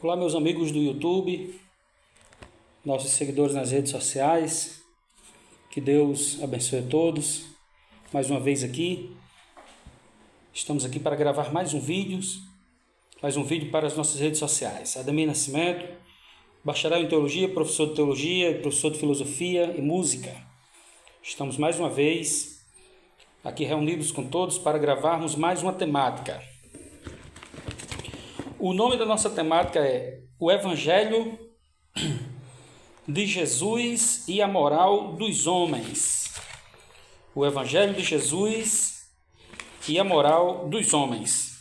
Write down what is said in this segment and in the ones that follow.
Olá, meus amigos do YouTube, nossos seguidores nas redes sociais. Que Deus abençoe a todos. Mais uma vez aqui. Estamos aqui para gravar mais um vídeo para as nossas redes sociais. Ademir Nascimento, bacharel em teologia, professor de teologia, professor de filosofia e música. Estamos mais uma vez aqui reunidos com todos para gravarmos mais uma temática. O nome da nossa temática é o Evangelho de Jesus e a moral dos homens. O Evangelho de Jesus e a moral dos homens.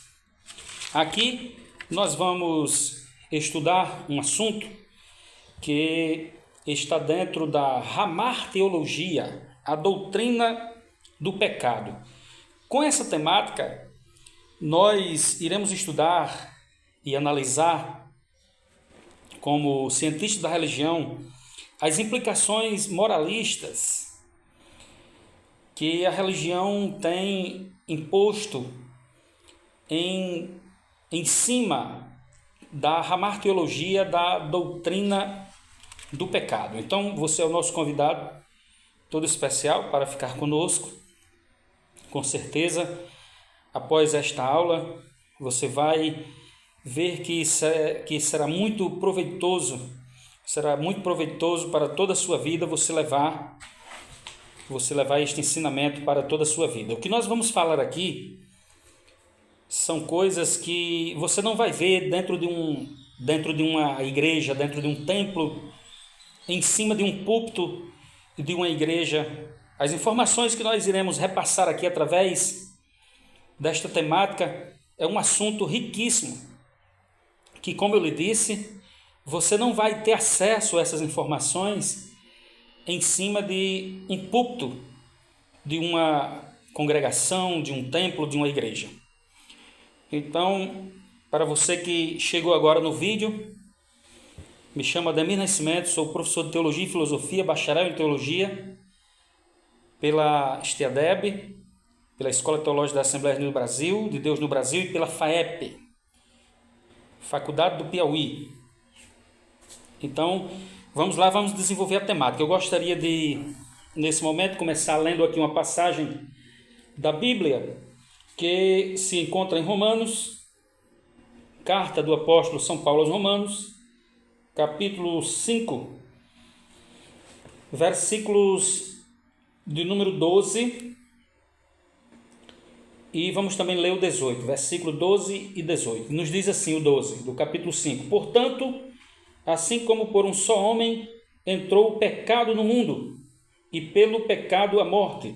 Aqui nós vamos estudar um assunto que está dentro da Hamarteologia, a doutrina do pecado. Com essa temática, nós iremos estudar e analisar, como cientistas da religião, as implicações moralistas que a religião tem imposto em cima da hamarteologia, da doutrina do pecado. Então, você é o nosso convidado todo especial para ficar conosco. Com certeza, após esta aula, você vai ver que será muito proveitoso para toda a sua vida você levar este ensinamento para toda a sua vida. O que nós vamos falar aqui são coisas que você não vai ver dentro de uma igreja, dentro de um templo, em cima de um púlpito de uma igreja. As informações que nós iremos repassar aqui através desta temática é um assunto riquíssimo, que, como eu lhe disse, você não vai ter acesso a essas informações em cima de um púlpito, de uma congregação, de um templo, de uma igreja. Então, para você que chegou agora no vídeo, me chamo Ademir Nascimento, sou professor de Teologia e Filosofia, bacharel em Teologia pela STEADEB, pela Escola Teológica da Assembleia de Deus no Brasil e pela FAEP, Faculdade do Piauí. Então, vamos lá, vamos desenvolver a temática. Eu gostaria de, nesse momento, começar lendo aqui uma passagem da Bíblia que se encontra em Romanos, carta do apóstolo São Paulo aos Romanos, capítulo 5, versículos de número 12, e vamos também ler o 18, versículo 12 e 18. Nos diz assim o 12, do capítulo 5. Portanto, assim como por um só homem entrou o pecado no mundo, e pelo pecado a morte,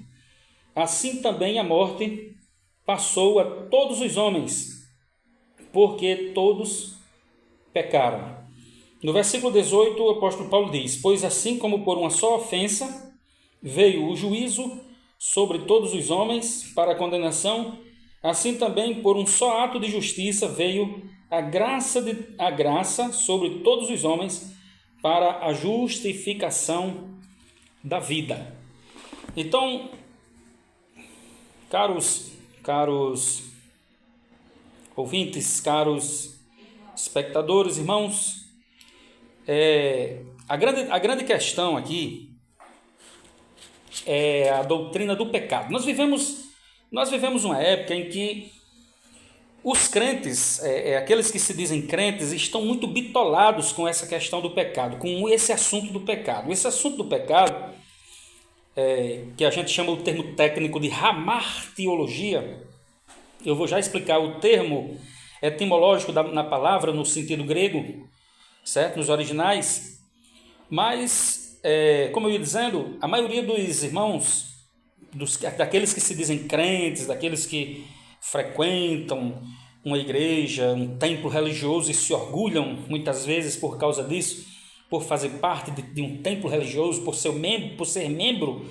assim também a morte passou a todos os homens, porque todos pecaram. No versículo 18, o apóstolo Paulo diz: Pois assim como por uma só ofensa veio o juízo sobre todos os homens para a condenação, assim também por um só ato de justiça veio a graça sobre todos os homens para a justificação da vida. Então, caros ouvintes, caros espectadores, irmãos, a grande questão aqui é a doutrina do pecado. Nós vivemos uma época em que os crentes, aqueles que se dizem crentes, estão muito bitolados com essa questão do pecado, com esse assunto do pecado. Esse assunto do pecado, que a gente chama o termo técnico de hamarteologia, eu vou já explicar o termo etimológico na palavra, no sentido grego, certo? Nos originais, mas como eu ia dizendo, a maioria dos irmãos, daqueles que se dizem crentes, daqueles que frequentam uma igreja, um templo religioso e se orgulham muitas vezes por causa disso, por fazer parte de um templo religioso, por ser membro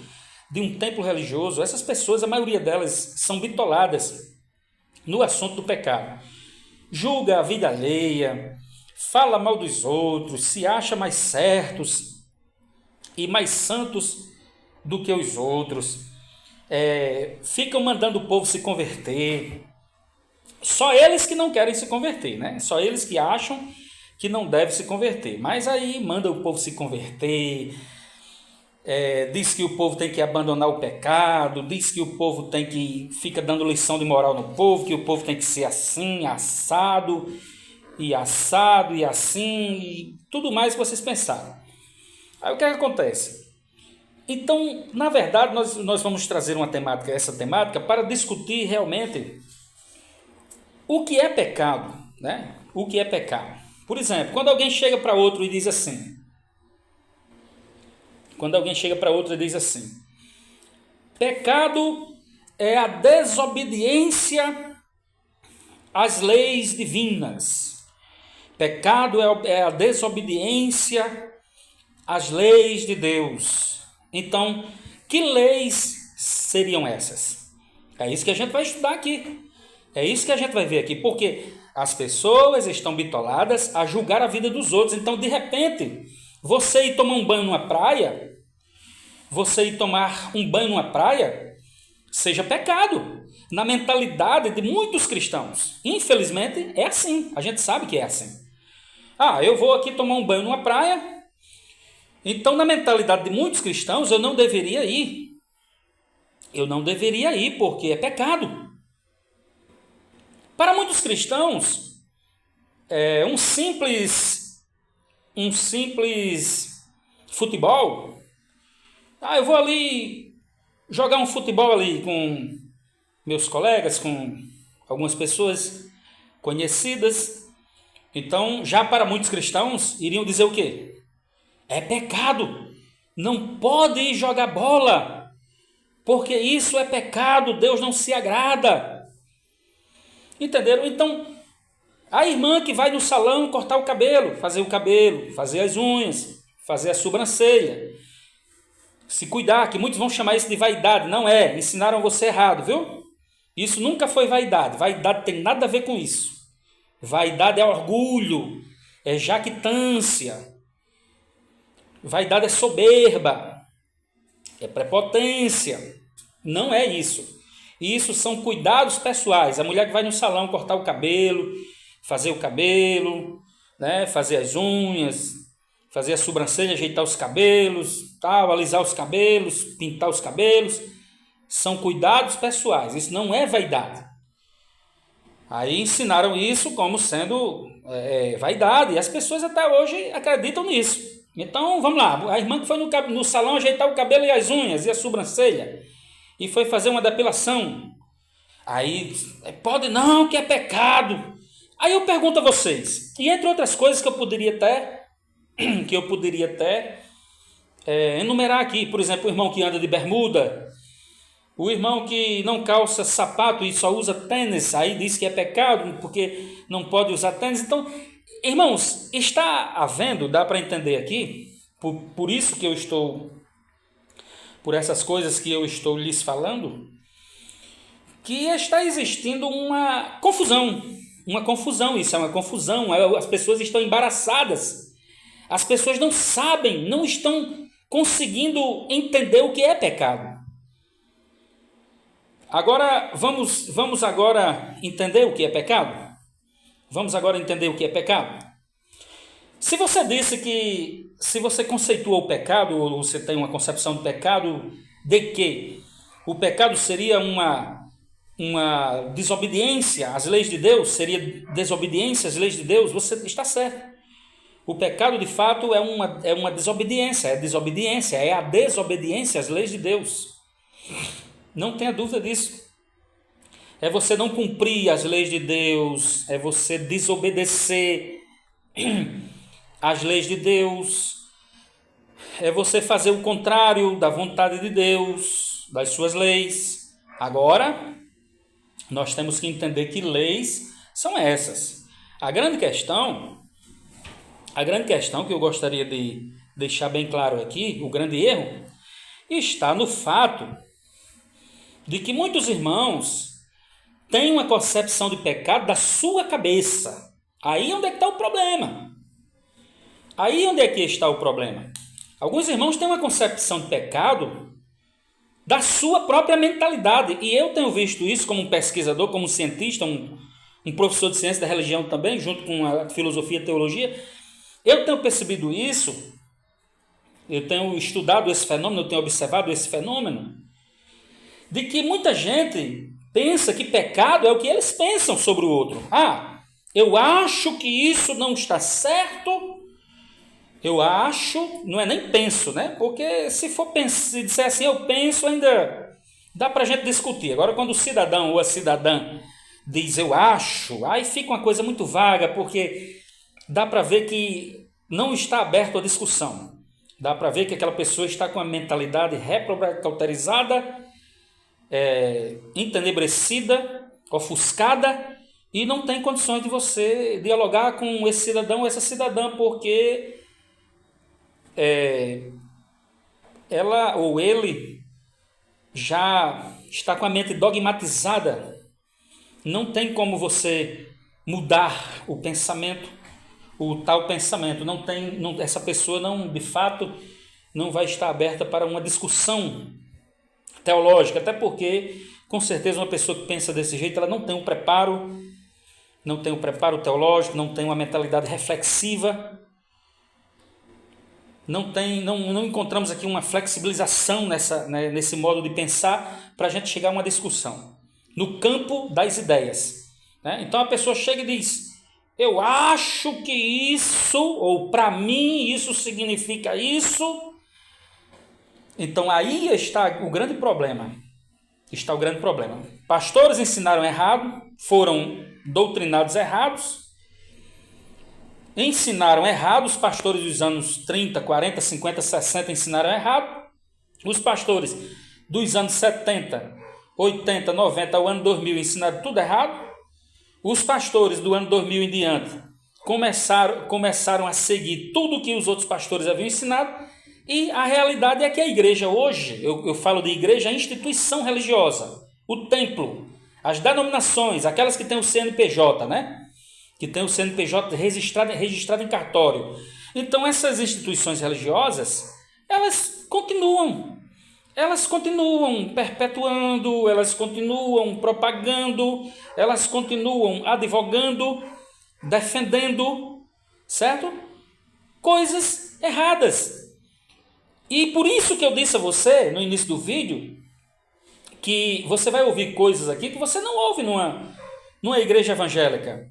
de um templo religioso, essas pessoas, a maioria delas, são bitoladas no assunto do pecado. Julga a vida alheia, fala mal dos outros, se acha mais certos e mais santos do que os outros, ficam mandando o povo se converter. Só eles que não querem se converter, né? Só eles que acham que não deve se converter. Mas aí manda o povo se converter, diz que o povo tem que abandonar o pecado, diz que o povo tem que... fica dando lição de moral no povo, que o povo tem que ser assim, assado e assim, e tudo mais que vocês pensaram. Aí o que acontece? Então, na verdade, nós vamos trazer essa temática para discutir realmente o que é pecado, né? O que é pecado. Por exemplo, quando alguém chega para outro e diz assim, pecado é a desobediência às leis divinas. Pecado é a desobediência às leis de Deus. Então, que leis seriam essas? É isso que a gente vai estudar aqui. É isso que a gente vai ver aqui, porque as pessoas estão bitoladas a julgar a vida dos outros. Então, de repente, você ir tomar um banho numa praia, seja pecado. Na mentalidade de muitos cristãos. Infelizmente, é assim. A gente sabe que é assim. Eu vou aqui tomar um banho numa praia. Então, na mentalidade de muitos cristãos, eu não deveria ir. Porque é pecado. Para muitos cristãos, um simples futebol. Eu vou ali jogar um futebol ali com meus colegas, com algumas pessoas conhecidas. Então, já para muitos cristãos, iriam dizer o quê? É pecado. Não pode ir jogar bola, porque isso é pecado, Deus não se agrada. Entenderam? Então, a irmã que vai no salão cortar o cabelo, fazer as unhas, fazer a sobrancelha, se cuidar, que muitos vão chamar isso de vaidade. Não é, ensinaram você errado, viu? Isso nunca foi vaidade. Vaidade tem nada a ver com isso. Vaidade é orgulho, é jactância. Vaidade é soberba, é prepotência. Não é isso. Isso são cuidados pessoais. A mulher que vai no salão cortar o cabelo, fazer o cabelo, né? Fazer as unhas, fazer a sobrancelha, ajeitar os cabelos, alisar os cabelos, pintar os cabelos, são cuidados pessoais. Isso não é vaidade. Aí ensinaram isso como sendo vaidade, e as pessoas até hoje acreditam nisso. Então, vamos lá, a irmã que foi no salão ajeitar o cabelo e as unhas e a sobrancelha, e foi fazer uma depilação, aí pode não, que é pecado. Aí eu pergunto a vocês, e entre outras coisas que eu poderia até enumerar aqui, por exemplo, o irmão que anda de bermuda, o irmão que não calça sapato e só usa tênis, aí diz que é pecado porque não pode usar tênis. Então, irmãos, está havendo, dá para entender aqui, por isso que eu estou, por essas coisas que eu estou lhes falando, que está existindo uma confusão, isso é uma confusão, as pessoas estão embaraçadas, as pessoas não sabem, não estão conseguindo entender o que é pecado. Agora, vamos agora entender o que é pecado? Se você disse que, se você conceitua o pecado, ou você tem uma concepção de pecado, de que o pecado seria uma desobediência às leis de Deus, você está certo. O pecado, de fato, é a desobediência às leis de Deus. Não tenha dúvida disso. É você não cumprir as leis de Deus, é você desobedecer às leis de Deus, é você fazer o contrário da vontade de Deus, das suas leis. Agora, nós temos que entender que leis são essas. A grande questão que eu gostaria de deixar bem claro aqui, o grande erro, está no fato de que muitos irmãos têm uma concepção de pecado da sua cabeça. Aí onde é que está o problema? Alguns irmãos têm uma concepção de pecado da sua própria mentalidade. E eu tenho visto isso como um pesquisador, como um cientista, um um professor de ciência da religião também, junto com a filosofia e a teologia, eu tenho percebido isso, eu tenho estudado esse fenômeno, eu tenho observado esse fenômeno, de que muita gente pensa que pecado é o que eles pensam sobre o outro. Ah, eu acho que isso não está certo, eu acho, não é nem penso, né? Porque se for pensar, se disser assim, eu penso, ainda dá para a gente discutir. Agora, quando o cidadão ou a cidadã diz eu acho, aí fica uma coisa muito vaga, porque dá para ver que não está aberto à discussão. Dá para ver que aquela pessoa está com a mentalidade reprocauterizada, entenebrecida, ofuscada, e não tem condições de você dialogar com esse cidadão ou essa cidadã, porque ela ou ele já está com a mente dogmatizada. Não tem como você mudar o pensamento, o tal pensamento. Essa pessoa não, de fato, não vai estar aberta para uma discussão teológica, até porque, com certeza, uma pessoa que pensa desse jeito, ela não tem um preparo teológico, não tem uma mentalidade reflexiva, não encontramos aqui uma flexibilização nesse modo de pensar para a gente chegar a uma discussão no campo das ideias, né? Então a pessoa chega e diz, eu acho que isso, ou para mim isso significa isso. Então aí está o grande problema. Pastores ensinaram errado, foram doutrinados errados, ensinaram errado. Os pastores dos anos 30, 40, 50, 60 ensinaram errado. Os pastores dos anos 70, 80, 90 ao ano 2000 ensinaram tudo errado. Os pastores do ano 2000 em diante começaram a seguir tudo que os outros pastores haviam ensinado. E a realidade é que a igreja hoje, eu falo de igreja, a instituição religiosa, o templo, as denominações, aquelas que têm o CNPJ, né? Que tem o CNPJ registrado em cartório. Então essas instituições religiosas, elas continuam perpetuando, elas continuam propagando, elas continuam advogando, defendendo, certo? Coisas erradas. E por isso que eu disse a você, no início do vídeo, que você vai ouvir coisas aqui que você não ouve numa igreja evangélica.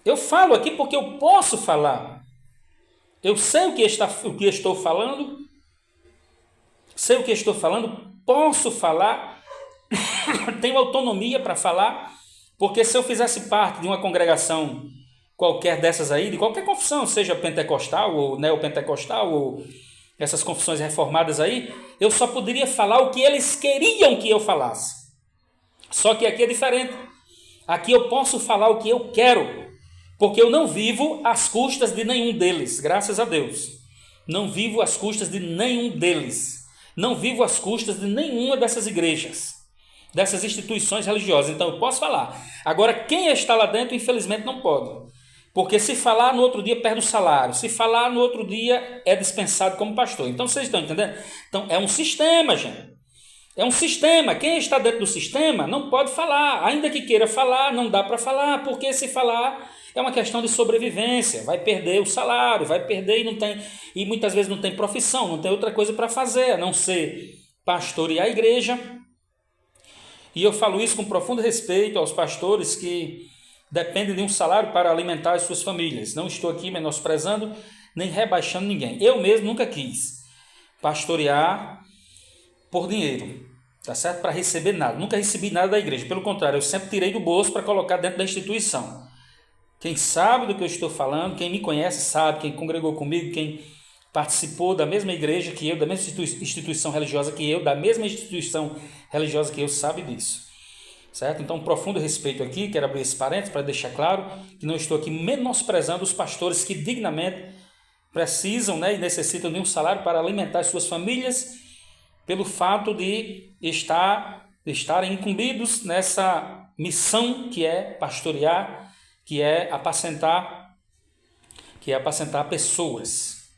Eu falo aqui porque eu posso falar. Eu sei o que estou falando, posso falar, tenho autonomia para falar, porque se eu fizesse parte de uma congregação qualquer dessas aí, de qualquer confissão, seja pentecostal ou neopentecostal ou essas confissões reformadas aí, eu só poderia falar o que eles queriam que eu falasse. Só que aqui é diferente. Aqui eu posso falar o que eu quero, porque eu não vivo às custas de nenhum deles, graças a Deus. Não vivo às custas de nenhum deles. Não vivo às custas de nenhuma dessas igrejas, dessas instituições religiosas. Então eu posso falar. Agora, quem está lá dentro, infelizmente, não pode. Porque se falar no outro dia, perde o salário. Se falar no outro dia, é dispensado como pastor. Então, vocês estão entendendo? Então, é um sistema, gente. É um sistema. Quem está dentro do sistema não pode falar. Ainda que queira falar, não dá para falar. Porque se falar, é uma questão de sobrevivência. Vai perder o salário, vai perder e muitas vezes não tem profissão, não tem outra coisa para fazer, a não ser pastorear a igreja. E eu falo isso com profundo respeito aos pastores que dependem de um salário para alimentar as suas famílias. Não estou aqui menosprezando nem rebaixando ninguém. Eu mesmo nunca quis pastorear por dinheiro, tá certo? Para receber nada. Nunca recebi nada da igreja. Pelo contrário, eu sempre tirei do bolso para colocar dentro da instituição. Quem sabe do que eu estou falando, quem me conhece sabe, quem congregou comigo, quem participou da mesma igreja que eu, da mesma instituição religiosa que eu, da mesma instituição religiosa que eu, sabe disso. Certo? Então, um profundo respeito aqui, quero abrir esse parênteses para deixar claro que não estou aqui menosprezando os pastores que dignamente precisam, né, e necessitam de um salário para alimentar as suas famílias, pelo fato de estarem incumbidos nessa missão que é pastorear, que é apacentar pessoas.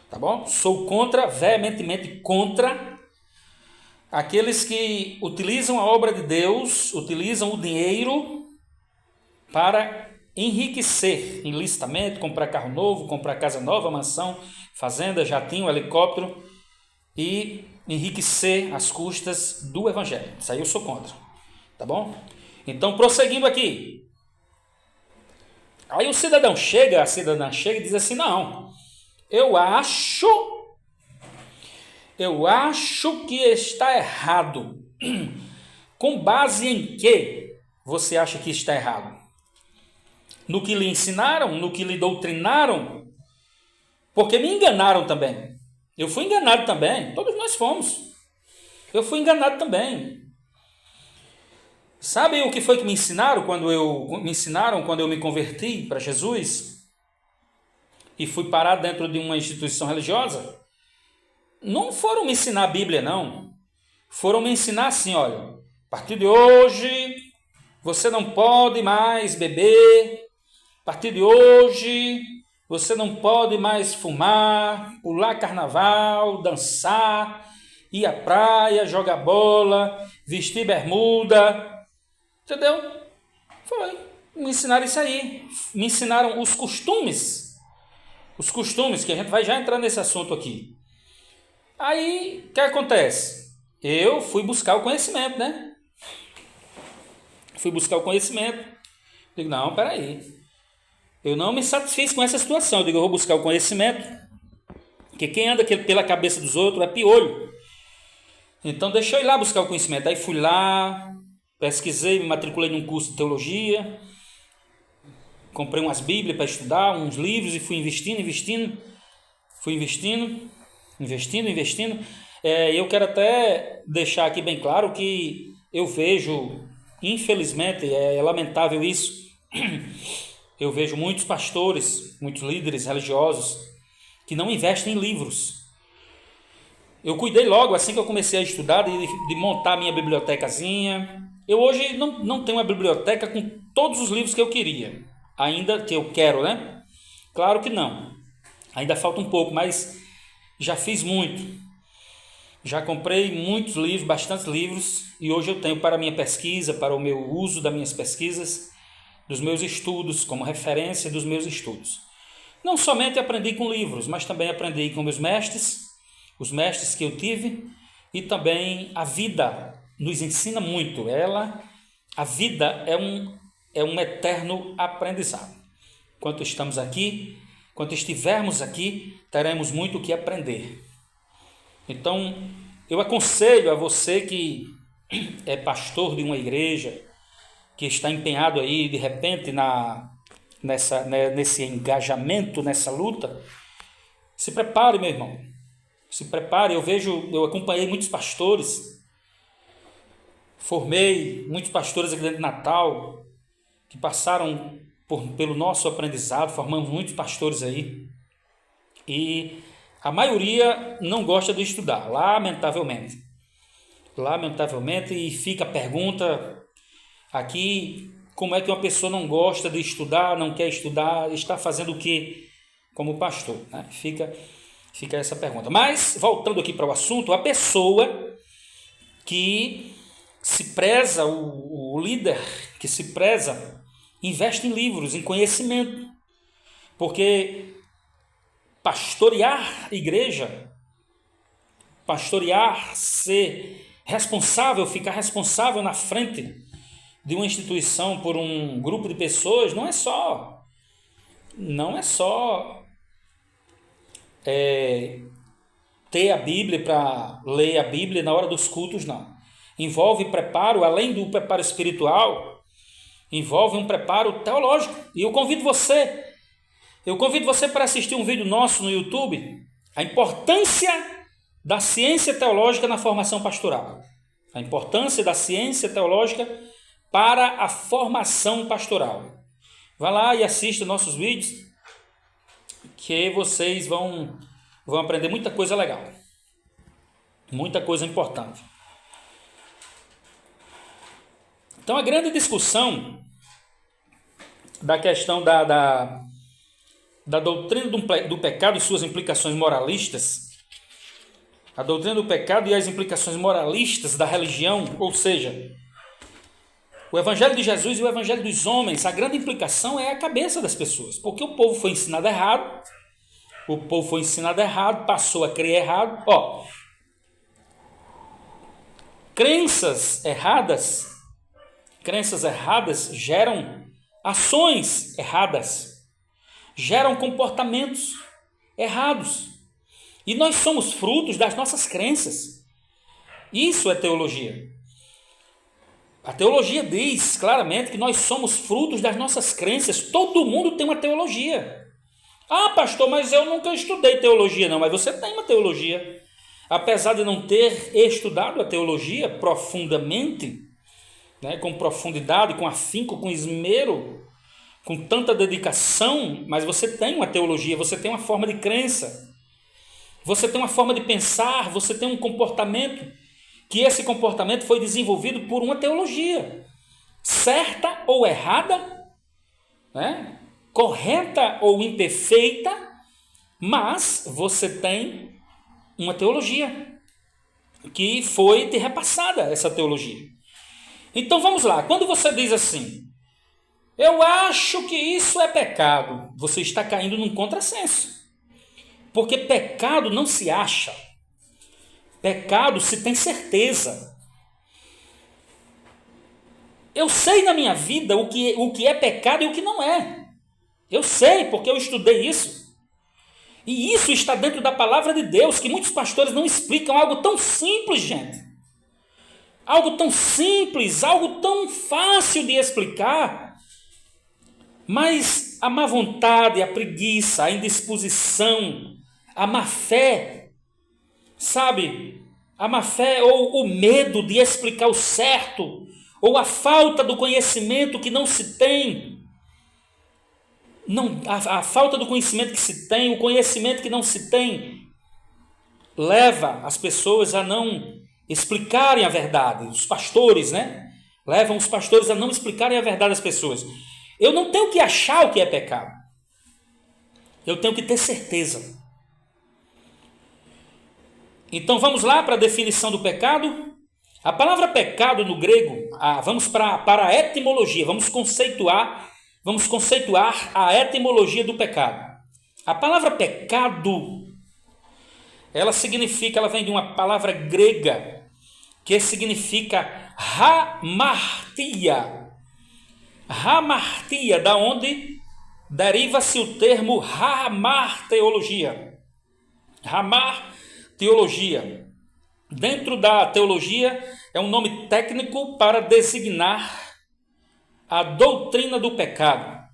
Tá bom? Sou veementemente contra aqueles que utilizam a obra de Deus, utilizam o dinheiro para enriquecer ilicitamente, comprar carro novo, comprar casa nova, mansão, fazenda, jatinho, helicóptero e enriquecer às custas do evangelho. Isso aí eu sou contra, tá bom? Então, prosseguindo aqui. Aí o cidadão chega, a cidadã chega e diz assim, não, eu acho que está errado. Com base em que você acha que está errado? No que lhe ensinaram? No que lhe doutrinaram? Porque me enganaram também. Eu fui enganado também. Todos nós fomos. Eu fui enganado também. Sabe o que foi que me ensinaram quando eu me converti para Jesus? E fui parar dentro de uma instituição religiosa? Não foram me ensinar a Bíblia, não. Foram me ensinar assim, olha, a partir de hoje você não pode mais beber, a partir de hoje você não pode mais fumar, pular carnaval, dançar, ir à praia, jogar bola, vestir bermuda, entendeu? Foi, me ensinaram isso aí, me ensinaram os costumes que a gente vai já entrar nesse assunto aqui. Aí, o que acontece? Eu fui buscar o conhecimento, né? Fui buscar o conhecimento. Digo, não, peraí. Eu não me satisfiz com essa situação. Eu digo, eu vou buscar o conhecimento. Porque quem anda pela cabeça dos outros é piolho. Então, deixa eu ir lá buscar o conhecimento. Aí fui lá, pesquisei, me matriculei num curso de teologia. Comprei umas bíblias para estudar, uns livros e fui investindo. Fui investindo. Eu quero até deixar aqui bem claro que eu vejo, infelizmente, é lamentável isso, eu vejo muitos pastores, muitos líderes religiosos que não investem em livros. Eu cuidei logo, assim que eu comecei a estudar, de montar minha bibliotecazinha. Eu hoje não tenho uma biblioteca com todos os livros que eu queria, ainda que eu quero, né? Claro que não, ainda falta um pouco, mas já fiz muito. Já comprei muitos livros, bastantes livros, e hoje eu tenho para minha pesquisa, para o meu uso das minhas pesquisas, dos meus estudos, como referência dos meus estudos. Não somente aprendi com livros, mas também aprendi com meus mestres, os mestres que eu tive, e também a vida nos ensina muito. A vida é um eterno aprendizado. Enquanto estamos aqui, enquanto estivermos aqui, teremos muito o que aprender. Então, eu aconselho a você que é pastor de uma igreja, que está empenhado aí, de repente, nesse engajamento, nessa luta, se prepare, meu irmão. Se prepare. Eu acompanhei muitos pastores, formei muitos pastores aqui dentro de Natal, que passaram pelo nosso aprendizado, formamos muitos pastores aí. E a maioria não gosta de estudar, lamentavelmente. E fica a pergunta aqui, como é que uma pessoa não gosta de estudar, não quer estudar, está fazendo o quê como pastor? Né? Fica essa pergunta. Mas, voltando aqui para o assunto, a pessoa que se preza, o líder que se preza, investe em livros, em conhecimento. Porque pastorear igreja, ser responsável, ficar responsável na frente de uma instituição por um grupo de pessoas, não é só ter a Bíblia para ler a Bíblia na hora dos cultos, não. Envolve preparo, além do preparo espiritual, envolve um preparo teológico. E eu convido você para assistir um vídeo nosso no YouTube, a importância da ciência teológica na formação pastoral. A importância da ciência teológica para a formação pastoral. Vá lá e assista nossos vídeos, que vocês vão aprender muita coisa legal. Muita coisa importante. Então, a grande discussão da questão da doutrina do pecado e suas implicações moralistas, a doutrina do pecado e as implicações moralistas da religião, ou seja, O evangelho de Jesus e o evangelho dos homens, a grande implicação é a cabeça das pessoas, porque o povo foi ensinado errado, passou a crer errado. Crenças erradas geram ações erradas, geram comportamentos errados. E nós somos frutos das nossas crenças. Isso é teologia. A teologia diz claramente que nós somos frutos das nossas crenças. Todo mundo tem uma teologia. Ah, pastor, mas eu nunca estudei teologia. Não, mas você tem uma teologia. Apesar de não ter estudado a teologia profundamente, né, com profundidade, com afinco, com esmero, com tanta dedicação, mas você tem uma teologia, você tem uma forma de crença, você tem uma forma de pensar, você tem um comportamento, que esse comportamento foi desenvolvido por uma teologia, certa ou errada, né? Correta ou imperfeita, mas você tem uma teologia que foi te repassada, essa teologia. Então vamos lá, quando você diz assim, eu acho que isso é pecado, você está caindo num contrassenso, porque pecado não se acha, pecado se tem certeza. Eu sei na minha vida o que é pecado e o que não é. Eu sei, porque eu estudei isso. E isso está dentro da palavra de Deus, que muitos pastores não explicam algo tão simples, gente. Algo tão simples, algo tão fácil de explicar. Mas a má vontade, a preguiça, a indisposição, a má fé, sabe? A má fé ou o medo de explicar o certo, ou a falta do conhecimento que não se tem. A falta do conhecimento que se tem, o conhecimento que não se tem, leva as pessoas a não explicarem a verdade. Os pastores, né? Levam os pastores a não explicarem a verdade às pessoas. Eu não tenho que achar o que é pecado. Eu tenho que ter certeza. Então vamos lá para a definição do pecado. A palavra pecado no grego, vamos para a etimologia, vamos conceituar a etimologia do pecado. A palavra pecado, ela vem de uma palavra grega que significa hamartia. Hamartia, da onde deriva-se o termo hamarteologia. Hamarteologia. Dentro da teologia é um nome técnico para designar a doutrina do pecado.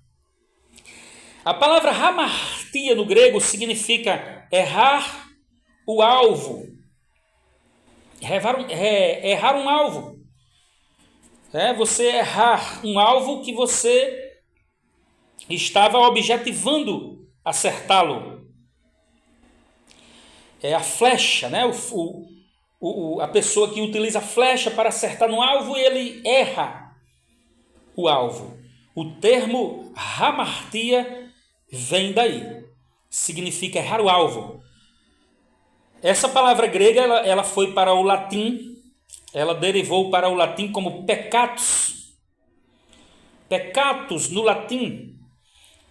A palavra hamartia no grego significa errar o alvo. Errar um alvo. Você errar um alvo que você estava objetivando acertá-lo. É a flecha, né? A pessoa que utiliza a flecha para acertar no alvo, ele erra o alvo. O termo hamartia vem daí. Significa errar o alvo. Essa palavra grega, ela foi para o latim, ela derivou para o latim como peccatus. Peccatus, no latim,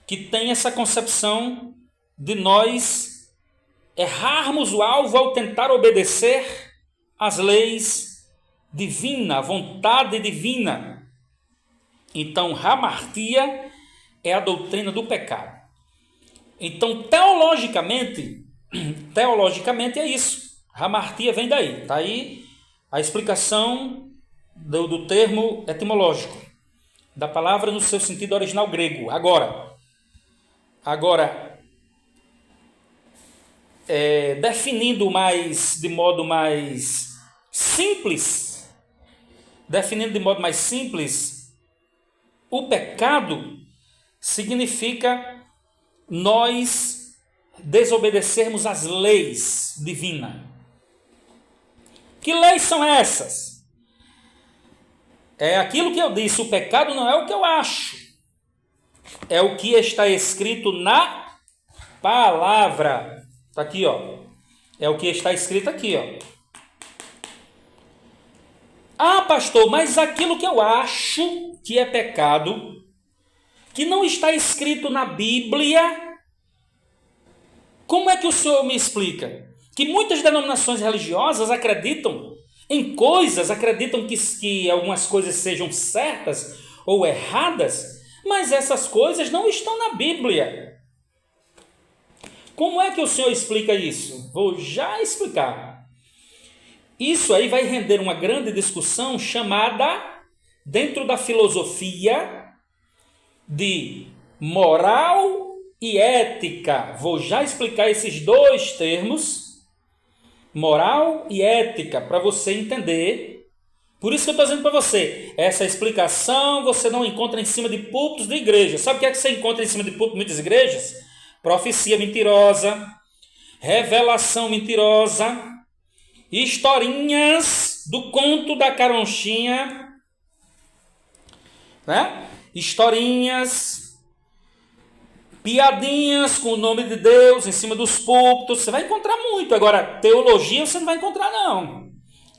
que tem essa concepção de nós errarmos o alvo ao tentar obedecer às leis divinas, à vontade divina. Então, hamartia é a doutrina do pecado. Então, teologicamente é isso. Hamartia vem daí. Está aí a explicação do termo etimológico, da palavra no seu sentido original grego. Agora definindo de modo mais simples, o pecado significa nós desobedecermos às leis divinas. Que leis são essas? É aquilo que eu disse, o pecado não é o que eu acho, é o que está escrito na palavra. Está aqui, ó. É o que está escrito aqui, ó. Ah, pastor, mas aquilo que eu acho que é pecado, que não está escrito na Bíblia, como é que o senhor me explica? Que muitas denominações religiosas acreditam em coisas, acreditam que algumas coisas sejam certas ou erradas, mas essas coisas não estão na Bíblia. Como é que o senhor explica isso? Vou já explicar. Isso aí vai render uma grande discussão chamada, dentro da filosofia, de moral e ética. Vou já explicar esses dois termos, moral e ética, para você entender. Por isso que eu estou dizendo para você, essa explicação você não encontra em cima de púlpitos de igreja. Sabe o que é que você encontra em cima de púlpitos de muitas igrejas? Profecia mentirosa, revelação mentirosa, historinhas do conto da caronchinha, né? Historinhas, piadinhas com o nome de Deus em cima dos púlpitos. Você vai encontrar muito. Agora, teologia você não vai encontrar, não.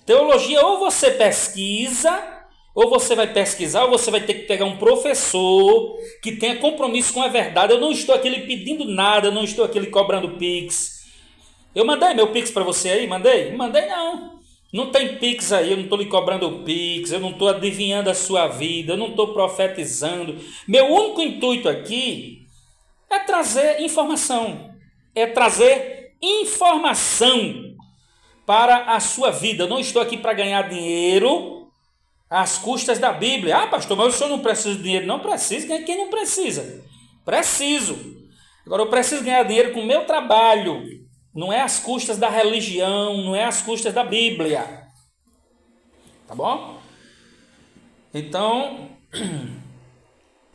Teologia ou você pesquisa, ou você vai pesquisar, ou você vai ter que pegar um professor que tenha compromisso com a verdade. Eu não estou aqui lhe pedindo nada, eu não estou aqui lhe cobrando Pix. Eu mandei meu Pix para você aí? Mandei? Mandei não. Não tem Pix aí, eu não estou lhe cobrando Pix, eu não estou adivinhando a sua vida, eu não estou profetizando. Meu único intuito aqui é trazer informação. É trazer informação para a sua vida. Eu não estou aqui para ganhar dinheiro às custas da Bíblia. Ah, pastor, mas o senhor não precisa de dinheiro? Não precisa. Quem não precisa? Preciso. Agora, eu preciso ganhar dinheiro com o meu trabalho. Não é às custas da religião, não é às custas da Bíblia. Tá bom? Então,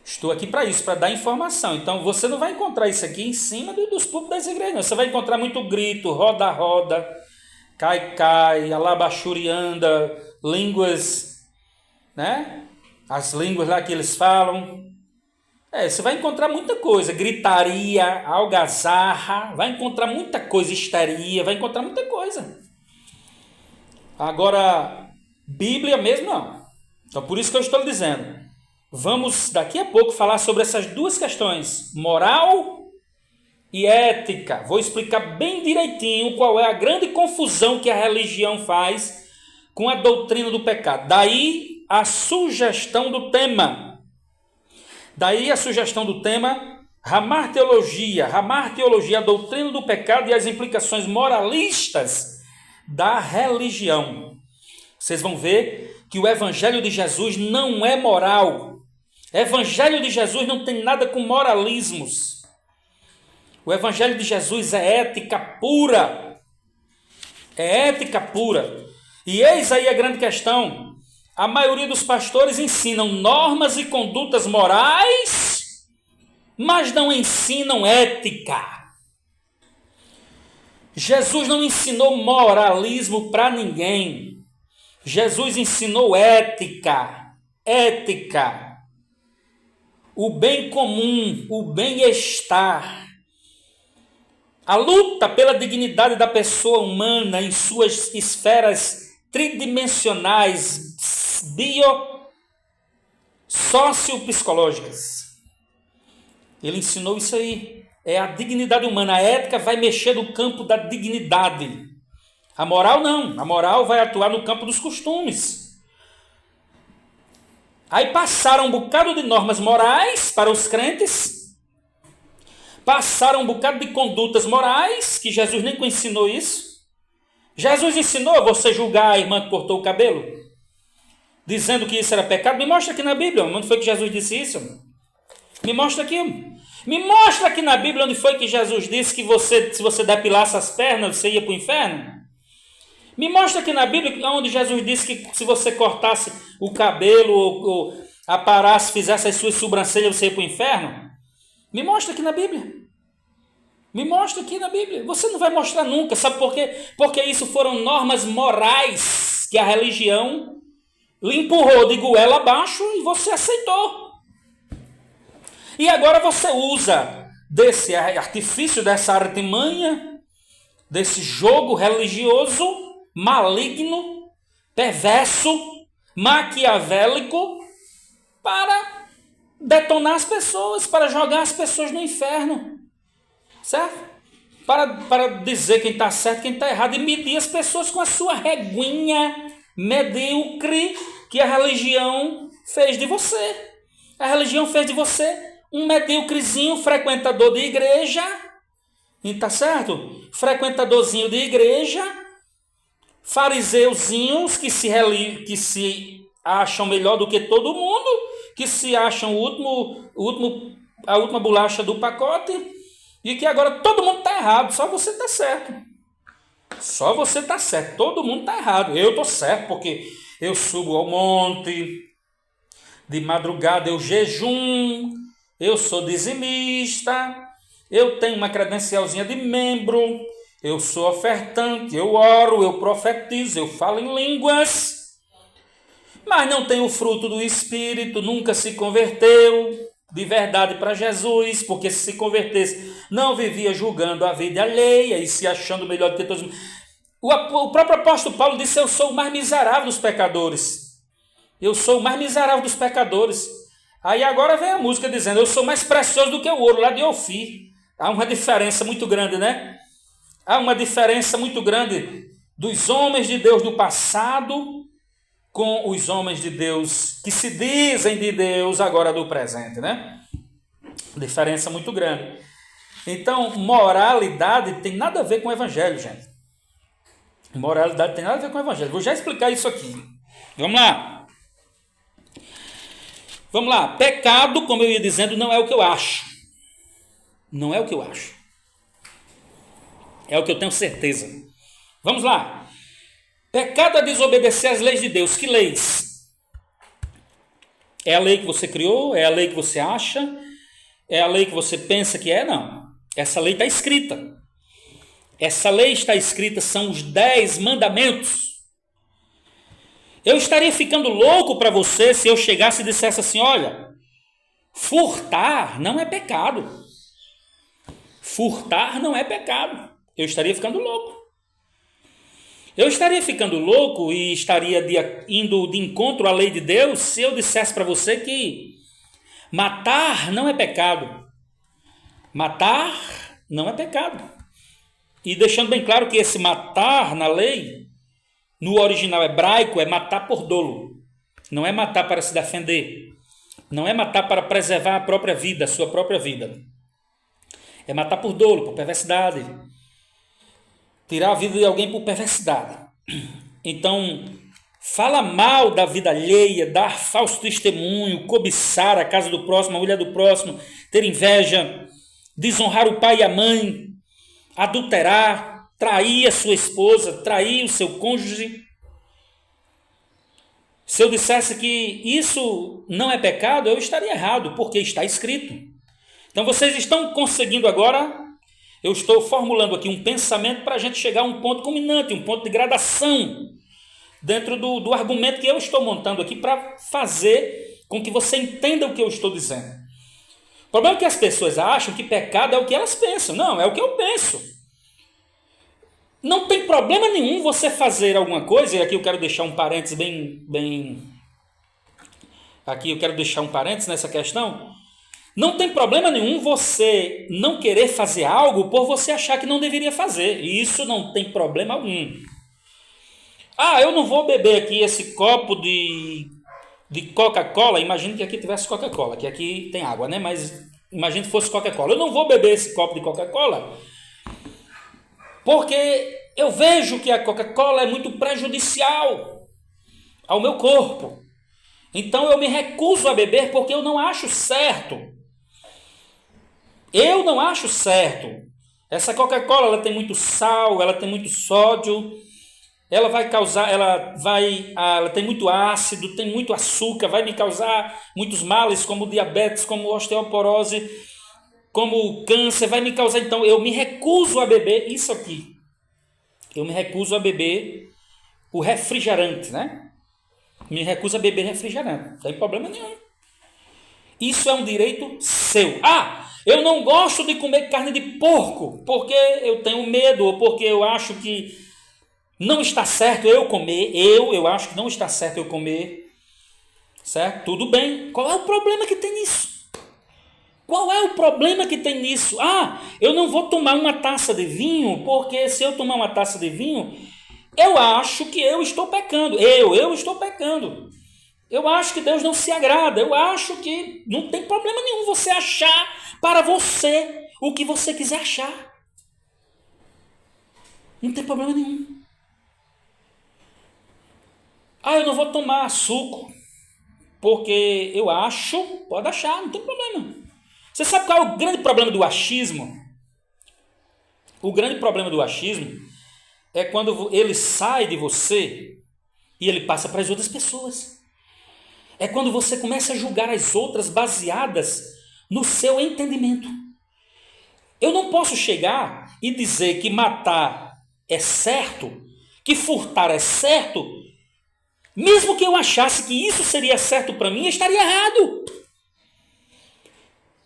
estou aqui para isso, para dar informação. Então, você não vai encontrar isso aqui em cima dos púlpitos das igrejas. Não. Você vai encontrar muito grito, roda, cai, alabachurianda, línguas, né? As línguas lá que eles falam. Você vai encontrar muita coisa, gritaria, algazarra, vai encontrar muita coisa, histeria, vai encontrar muita coisa. Agora, Bíblia mesmo não. Então, por isso que eu estou lhe dizendo, vamos daqui a pouco falar sobre essas duas questões, moral e ética. Vou explicar bem direitinho qual é a grande confusão que a religião faz com a doutrina do pecado. Daí a sugestão do tema. Ramar teologia, a doutrina do pecado e as implicações moralistas da religião. Vocês vão ver que o Evangelho de Jesus não é moral. O Evangelho de Jesus não tem nada com moralismos. O Evangelho de Jesus é ética pura. É ética pura. E eis aí a grande questão. A maioria dos pastores ensinam normas e condutas morais, mas não ensinam ética. Jesus não ensinou moralismo para ninguém. Jesus ensinou ética. Ética. O bem comum, o bem-estar. A luta pela dignidade da pessoa humana em suas esferas tridimensionais, sociopsicológicas. Ele ensinou isso aí. É a dignidade humana. A ética vai mexer no campo da dignidade. A moral não. A moral vai atuar no campo dos costumes. Aí passaram um bocado de normas morais para os crentes. Passaram um bocado de condutas morais, que Jesus nem ensinou isso. Jesus ensinou você julgar a irmã que cortou o cabelo, dizendo que isso era pecado. Me mostra aqui na Bíblia onde foi que Jesus disse isso. Me mostra aqui. Me mostra aqui na Bíblia onde foi que Jesus disse que se você depilasse as pernas, você ia para o inferno. Me mostra aqui na Bíblia onde Jesus disse que se você cortasse o cabelo ou aparasse, fizesse as suas sobrancelhas, você ia para o inferno. Me mostra aqui na Bíblia. Me mostra aqui na Bíblia. Você não vai mostrar nunca. Sabe por quê? Porque isso foram normas morais que a religião lhe empurrou de goela abaixo e você aceitou. E agora você usa desse artifício, dessa artimanha, desse jogo religioso, maligno, perverso, maquiavélico para detonar as pessoas, para jogar as pessoas no inferno, certo? Para dizer quem está certo, quem está errado, e medir as pessoas com a sua reguinha medíocre que a religião fez de você. A religião fez de você um medíocrezinho frequentador de igreja, está certo? Frequentadorzinho de igreja, fariseuzinhos que se acham melhor do que todo mundo, que se acham a última bolacha do pacote, e que agora todo mundo está errado, só você está certo. Só você está certo, todo mundo está errado. Eu estou certo porque eu subo ao monte, de madrugada eu jejum, eu sou dizimista, eu tenho uma credencialzinha de membro, eu sou ofertante, eu oro, eu profetizo, eu falo em línguas, mas não tenho o fruto do Espírito, nunca se converteu de verdade para Jesus, porque se convertesse, não vivia julgando a vida alheia e se achando melhor do que todos. O próprio apóstolo Paulo disse: eu sou o mais miserável dos pecadores. Eu sou o mais miserável dos pecadores. Aí agora vem a música dizendo: eu sou mais precioso do que o ouro lá de Ofir. Há uma diferença muito grande, né? Há uma diferença muito grande dos homens de Deus do passado com os homens de Deus que se dizem de Deus agora do presente, né? Diferença muito grande. Então, moralidade tem nada a ver com o evangelho, gente. Moralidade tem nada a ver com o evangelho. Vou já explicar isso aqui. Vamos lá. Vamos lá. Pecado, como eu ia dizendo, não é o que eu acho. Não é o que eu acho. É o que eu tenho certeza. Vamos lá. Pecado é desobedecer às leis de Deus. Que leis? É a lei que você criou? É a lei que você acha? É a lei que você pensa que é? Não. Essa lei está escrita. Essa lei está escrita, são os 10 mandamentos. Eu estaria ficando louco para você se eu chegasse e dissesse assim: olha, furtar não é pecado. Furtar não é pecado. Eu estaria ficando louco. Eu estaria ficando louco e estaria indo de encontro à lei de Deus se eu dissesse para você que matar não é pecado. Matar não é pecado. E deixando bem claro que esse matar na lei, no original hebraico, é matar por dolo. Não é matar para se defender. Não é matar para preservar a própria vida, a sua própria vida. É matar por dolo, por perversidade. Tirar a vida de alguém por perversidade. Então, fala mal da vida alheia, dar falso testemunho, cobiçar a casa do próximo, a mulher do próximo, ter inveja, desonrar o pai e a mãe, adulterar, trair a sua esposa, trair o seu cônjuge. Se eu dissesse que isso não é pecado, eu estaria errado, porque está escrito. Então vocês estão conseguindo agora, eu estou formulando aqui um pensamento para a gente chegar a um ponto culminante, um ponto de gradação, dentro do argumento que eu estou montando aqui para fazer com que você entenda o que eu estou dizendo. O problema é que as pessoas acham que pecado é o que elas pensam. Não, é o que eu penso. Não tem problema nenhum você fazer alguma coisa, e aqui eu quero deixar um parênteses aqui eu quero deixar um parênteses nessa questão. Não tem problema nenhum você não querer fazer algo por você achar que não deveria fazer. Isso não tem problema algum. Ah, eu não vou beber aqui esse copo de Coca-Cola. Imagine que aqui tivesse Coca-Cola, que aqui tem água, né? Mas imagine que fosse Coca-Cola. Eu não vou beber esse copo de Coca-Cola porque eu vejo que a Coca-Cola é muito prejudicial ao meu corpo. Então eu me recuso a beber porque eu não acho certo. Eu não acho certo. Essa Coca-Cola, ela tem muito sal, ela tem muito sódio, ela tem muito ácido, tem muito açúcar, vai me causar muitos males, como diabetes, como osteoporose, como câncer, vai me causar. Então eu me recuso a beber isso aqui. Eu me recuso a beber o refrigerante, né? Me recuso a beber refrigerante. Não tem problema nenhum. Isso é um direito seu. Ah, eu não gosto de comer carne de porco porque eu tenho medo ou porque eu acho que não está certo eu comer. Eu acho que não está certo eu comer Certo? Tudo bem. Qual é o problema que tem nisso? Qual é o problema que tem nisso? Ah, eu não vou tomar uma taça de vinho, porque se eu tomar uma taça de vinho, eu acho que eu estou pecando. Eu estou pecando. Eu acho que Deus não se agrada. Eu acho que não tem problema nenhum você achar para você o que você quiser achar. Não tem problema nenhum. Ah, eu não vou tomar suco, porque eu acho, pode achar, não tem problema. Você sabe qual é o grande problema do achismo? O grande problema do achismo é quando ele sai de você e ele passa para as outras pessoas. É quando você começa a julgar as outras baseadas no seu entendimento. Eu não posso chegar e dizer que matar é certo, que furtar é certo, mesmo que eu achasse que isso seria certo para mim, eu estaria errado.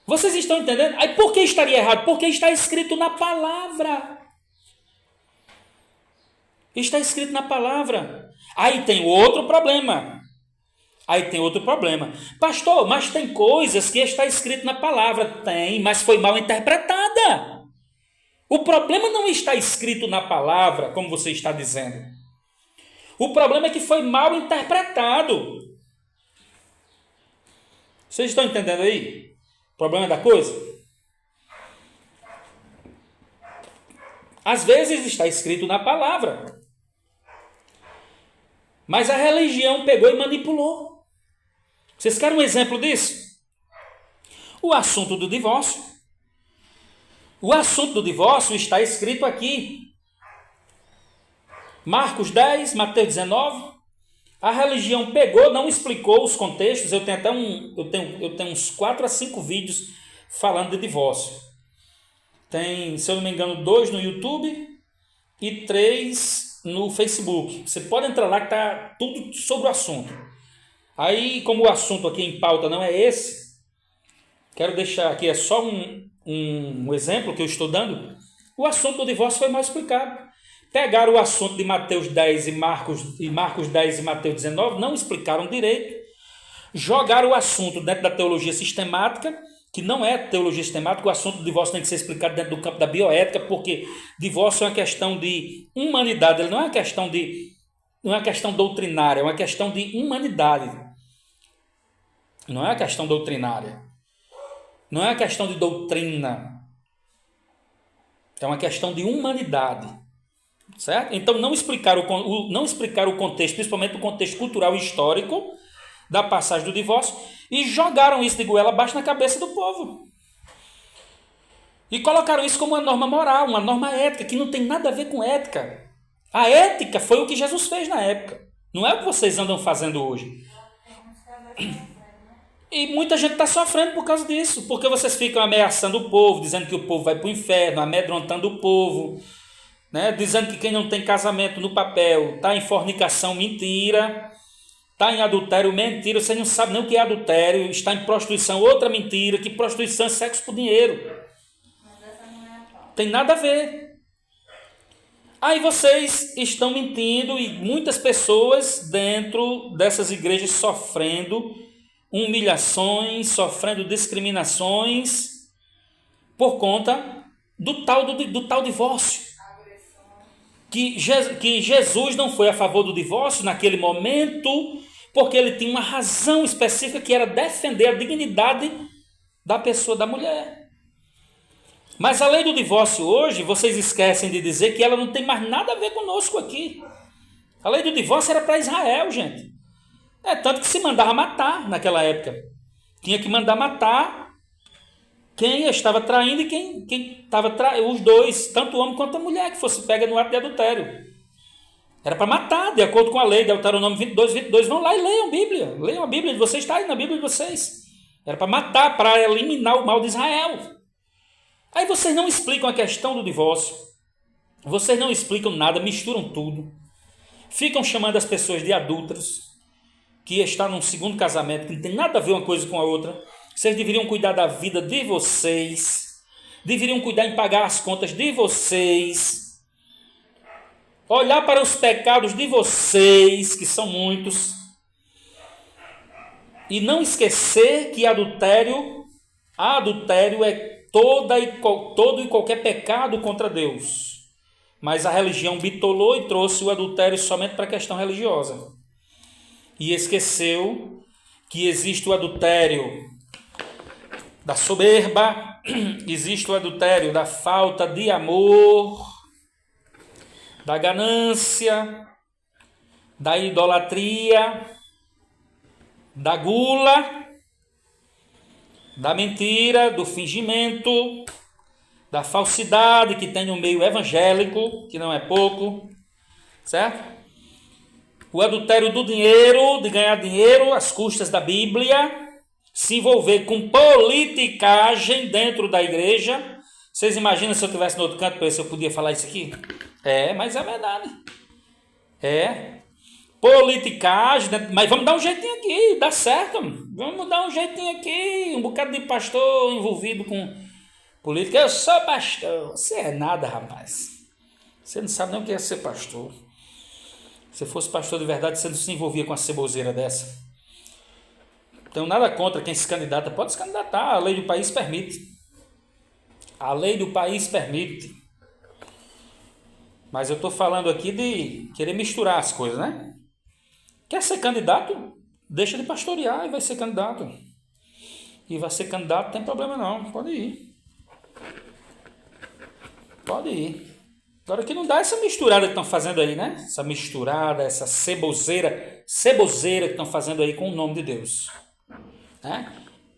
Vocês estão entendendo? Aí por que estaria errado? Porque está escrito na palavra. Está escrito na palavra. Aí tem outro problema. Pastor, mas tem coisas que está escrito na palavra. Tem, mas foi mal interpretada. O problema não está escrito na palavra, como você está dizendo. O problema é que foi mal interpretado. Vocês estão entendendo aí? O problema da coisa? Às vezes está escrito na palavra, mas a religião pegou e manipulou. Vocês querem um exemplo disso? O assunto do divórcio. O assunto do divórcio está escrito aqui. Marcos 10, Mateus 19. A religião pegou, não explicou os contextos. Eu tenho até uns 4 a 5 vídeos falando de divórcio. Tem, se eu não me engano, 2 no YouTube e 3 no Facebook. Você pode entrar lá que está tudo sobre o assunto. Aí, como o assunto aqui em pauta não é esse, quero deixar aqui, é só um exemplo que eu estou dando. O assunto do divórcio foi mal explicado. Pegaram o assunto de Mateus 10 e Marcos 10 e Mateus 19, não explicaram direito, jogaram o assunto dentro da teologia sistemática, que não é teologia sistemática. O assunto do divórcio tem que ser explicado dentro do campo da bioética, porque divórcio é uma questão de humanidade, ele não é uma questão doutrinária, é uma questão de humanidade. Não é uma questão doutrinária. Não é uma questão de doutrina. É uma questão de humanidade. Certo? Então não explicaram o contexto, principalmente o contexto cultural e histórico da passagem do divórcio, e jogaram isso de goela abaixo na cabeça do povo. E colocaram isso como uma norma moral, uma norma ética, que não tem nada a ver com ética. A ética foi o que Jesus fez na época. Não é o que vocês andam fazendo hoje. E muita gente está sofrendo por causa disso, porque vocês ficam ameaçando o povo, dizendo que o povo vai para o inferno, amedrontando o povo, né? Dizendo que quem não tem casamento no papel está em fornicação, mentira, está em adultério, mentira, você não sabe nem o que é adultério, está em prostituição, outra mentira, que prostituição é sexo por dinheiro. Mas essa não é a pauta. Tem nada a ver. Aí vocês estão mentindo e muitas pessoas dentro dessas igrejas sofrendo humilhações, sofrendo discriminações por conta do tal divórcio. Que Jesus não foi a favor do divórcio naquele momento, porque ele tinha uma razão específica, que era defender a dignidade da pessoa, da mulher. Mas a lei do divórcio hoje, vocês esquecem de dizer que ela não tem mais nada a ver conosco aqui. A lei do divórcio era para Israel, gente. É tanto que se mandava matar naquela época. Tinha que mandar matar quem estava traindo e quem estava traindo, os dois, tanto o homem quanto a mulher, que fosse pega no ato de adultério. Era para matar, de acordo com a lei, Deuteronômio 22. Vão lá e leiam a Bíblia. Leiam a Bíblia de vocês, está aí na Bíblia de vocês. Era para matar, para eliminar o mal de Israel. Aí vocês não explicam a questão do divórcio. Vocês não explicam nada, misturam tudo. Ficam chamando as pessoas de adúlteros, que está num segundo casamento, que não tem nada a ver uma coisa com a outra. Vocês deveriam cuidar da vida de vocês, deveriam cuidar em pagar as contas de vocês, olhar para os pecados de vocês, que são muitos, E não esquecer que adultério é todo e qualquer pecado contra Deus. Mas a religião bitolou e trouxe o adultério somente para a questão religiosa. E esqueceu que existe o adultério da soberba, existe o adultério da falta de amor, da ganância, da idolatria, da gula, da mentira, do fingimento, da falsidade que tem no meio evangélico, que não é pouco, certo? O adultério do dinheiro, de ganhar dinheiro às custas da Bíblia, se envolver com politicagem dentro da igreja. Vocês imaginam se eu estivesse no outro canto para ver se eu podia falar isso aqui? Mas é verdade. Politicagem, mas vamos dar um jeitinho aqui, dá certo. Vamos dar um jeitinho aqui, um bocado de pastor envolvido com política. Eu sou pastor. Você é nada, rapaz. Você não sabe nem o que é ser pastor. Se fosse pastor de verdade, você não se envolvia com a ceboseira dessa. Então, nada contra quem se candidata. Pode se candidatar, a lei do país permite. A lei do país permite. Mas eu estou falando aqui de querer misturar as coisas, né? Quer ser candidato? Deixa de pastorear e vai ser candidato. E vai ser candidato, não tem problema não. Pode ir. Pode ir. Agora que não dá essa misturada que estão fazendo aí, né? Essa misturada, essa ceboseira que estão fazendo aí com o nome de Deus. Né?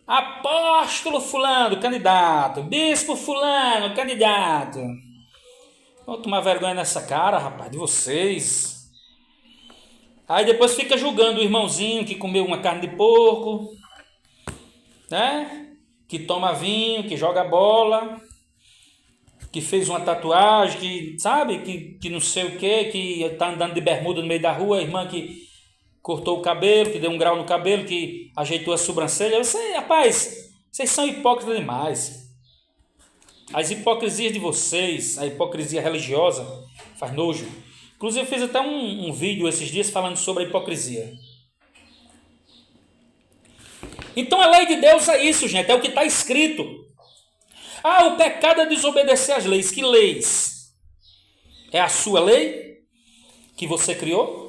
Apóstolo fulano, candidato. Bispo fulano, candidato. Vou tomar vergonha nessa cara, rapaz, de vocês. Aí depois fica julgando o irmãozinho que comeu uma carne de porco, né? Que toma vinho, que joga bola, que fez uma tatuagem, que sabe, que não sei o que está andando de bermuda no meio da rua, a irmã que cortou o cabelo, que deu um grau no cabelo, que ajeitou a sobrancelha. Rapaz, vocês são hipócritas demais. As hipocrisias de vocês, a hipocrisia religiosa, faz nojo. Inclusive eu fiz até um vídeo esses dias falando sobre a hipocrisia. Então a lei de Deus é isso, gente, é o que está escrito. O pecado é desobedecer às leis. Que leis? É a sua lei que você criou?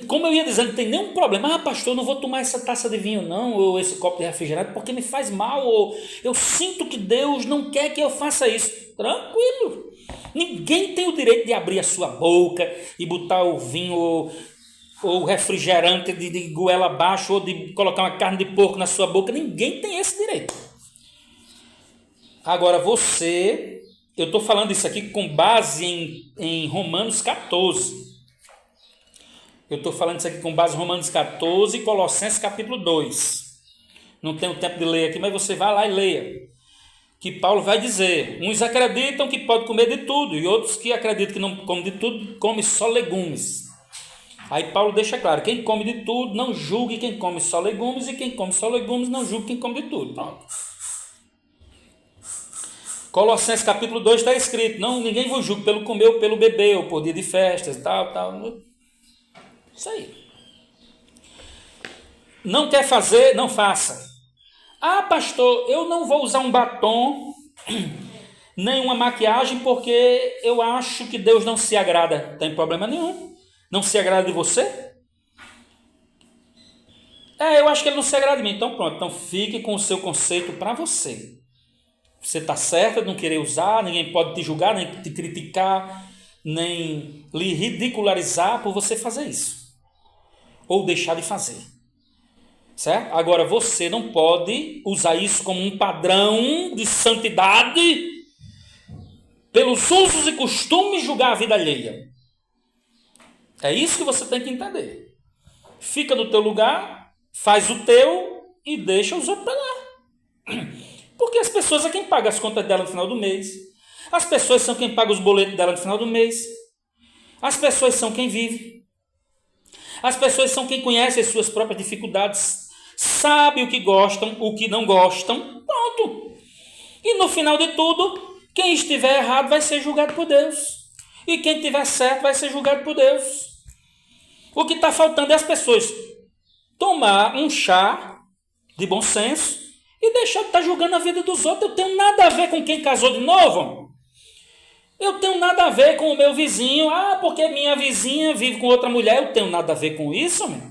Como eu ia dizendo, não tem nenhum problema. Pastor, eu não vou tomar essa taça de vinho não, ou esse copo de refrigerante, porque me faz mal, ou eu sinto que Deus não quer que eu faça isso. Tranquilo. Ninguém tem o direito de abrir a sua boca e botar o vinho ou o refrigerante de goela abaixo, ou de colocar uma carne de porco na sua boca. Ninguém tem esse direito. Agora eu estou falando isso aqui com base em Romanos 14. Eu estou falando isso aqui com base em Romanos 14 e Colossenses capítulo 2. Não tenho tempo de ler aqui, mas você vai lá e leia. Que Paulo vai dizer, uns acreditam que pode comer de tudo, e outros que acreditam que não come de tudo, come só legumes. Aí Paulo deixa claro, quem come de tudo, não julgue quem come só legumes, e quem come só legumes, não julgue quem come de tudo. Pronto. Colossenses capítulo 2 está escrito, ninguém vos julgue pelo comer ou pelo beber, ou por dia de festas e tal. Isso aí. Não quer fazer, não faça. Pastor, eu não vou usar um batom, nem uma maquiagem, porque eu acho que Deus não se agrada. Não tem problema nenhum. Não se agrada de você? Eu acho que ele não se agrada de mim. Então pronto, então fique com o seu conceito para você. Você está certo de não querer usar, ninguém pode te julgar, nem te criticar, nem lhe ridicularizar por você fazer isso. Ou deixar de fazer. Certo? Agora, você não pode usar isso como um padrão de santidade, pelos usos e costumes julgar a vida alheia. É isso que você tem que entender. Fica no teu lugar, faz o teu e deixa os outros para lá. Porque as pessoas é quem paga as contas dela no final do mês. As pessoas são quem paga os boletos dela no final do mês. As pessoas são quem vive. As pessoas são quem conhece as suas próprias dificuldades, sabe o que gostam, o que não gostam, pronto. E no final de tudo, quem estiver errado vai ser julgado por Deus. E quem estiver certo vai ser julgado por Deus. O que está faltando é as pessoas tomar um chá de bom senso e deixar de estar julgando a vida dos outros. Eu tenho nada a ver com quem casou de novo. Eu tenho nada a ver com o meu vizinho. Porque minha vizinha vive com outra mulher. Eu tenho nada a ver com isso, meu.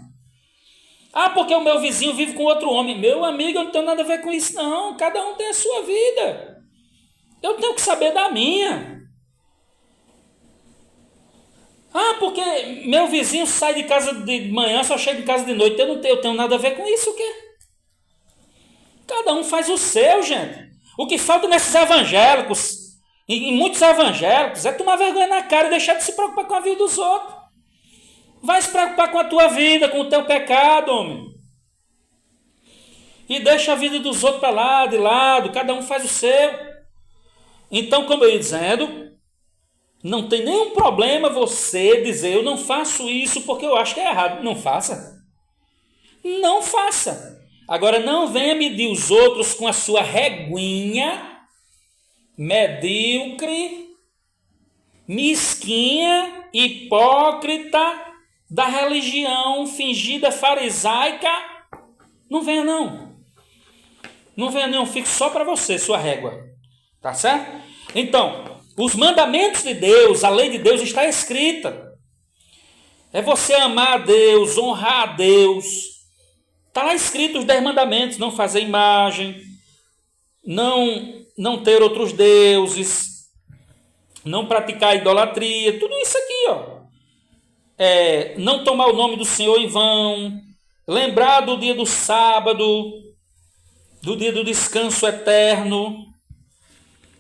Porque o meu vizinho vive com outro homem. Meu amigo, eu não tenho nada a ver com isso, não. Cada um tem a sua vida. Eu tenho que saber da minha. Porque meu vizinho sai de casa de manhã, só chega em casa de noite. Eu tenho nada a ver com isso, o quê? Cada um faz o seu, gente. O que falta nesses evangélicos, em muitos evangélicos, é tomar vergonha na cara e deixar de se preocupar com a vida dos outros. Vai se preocupar com a tua vida, com o teu pecado, homem. E deixa a vida dos outros para lá, de lado, cada um faz o seu. Então, como eu ia dizendo, não tem nenhum problema você dizer, eu não faço isso porque eu acho que é errado. Não faça. Não faça. Agora, não venha medir os outros com a sua reguinha medíocre, mesquinha, hipócrita, da religião fingida farisaica. Não venha não. Não venha não, fique só para você, sua régua. Tá certo? Então, os mandamentos de Deus, a lei de Deus está escrita. É você amar a Deus, honrar a Deus. Está lá escrito os 10 mandamentos. Não fazer imagem, não ter outros deuses, não praticar idolatria, tudo isso aqui, ó. Não tomar o nome do Senhor em vão, lembrar do dia do sábado, do dia do descanso eterno,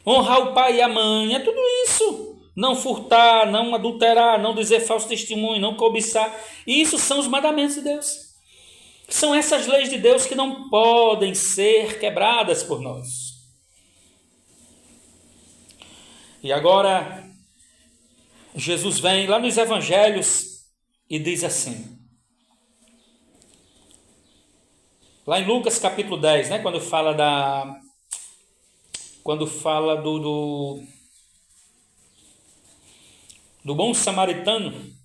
honrar o pai e a mãe, é tudo isso. Não furtar, não adulterar, não dizer falso testemunho, não cobiçar. Isso são os mandamentos de Deus. São essas leis de Deus que não podem ser quebradas por nós. E agora, Jesus vem lá nos evangelhos e diz assim, lá em Lucas capítulo 10, né, quando fala do bom samaritano,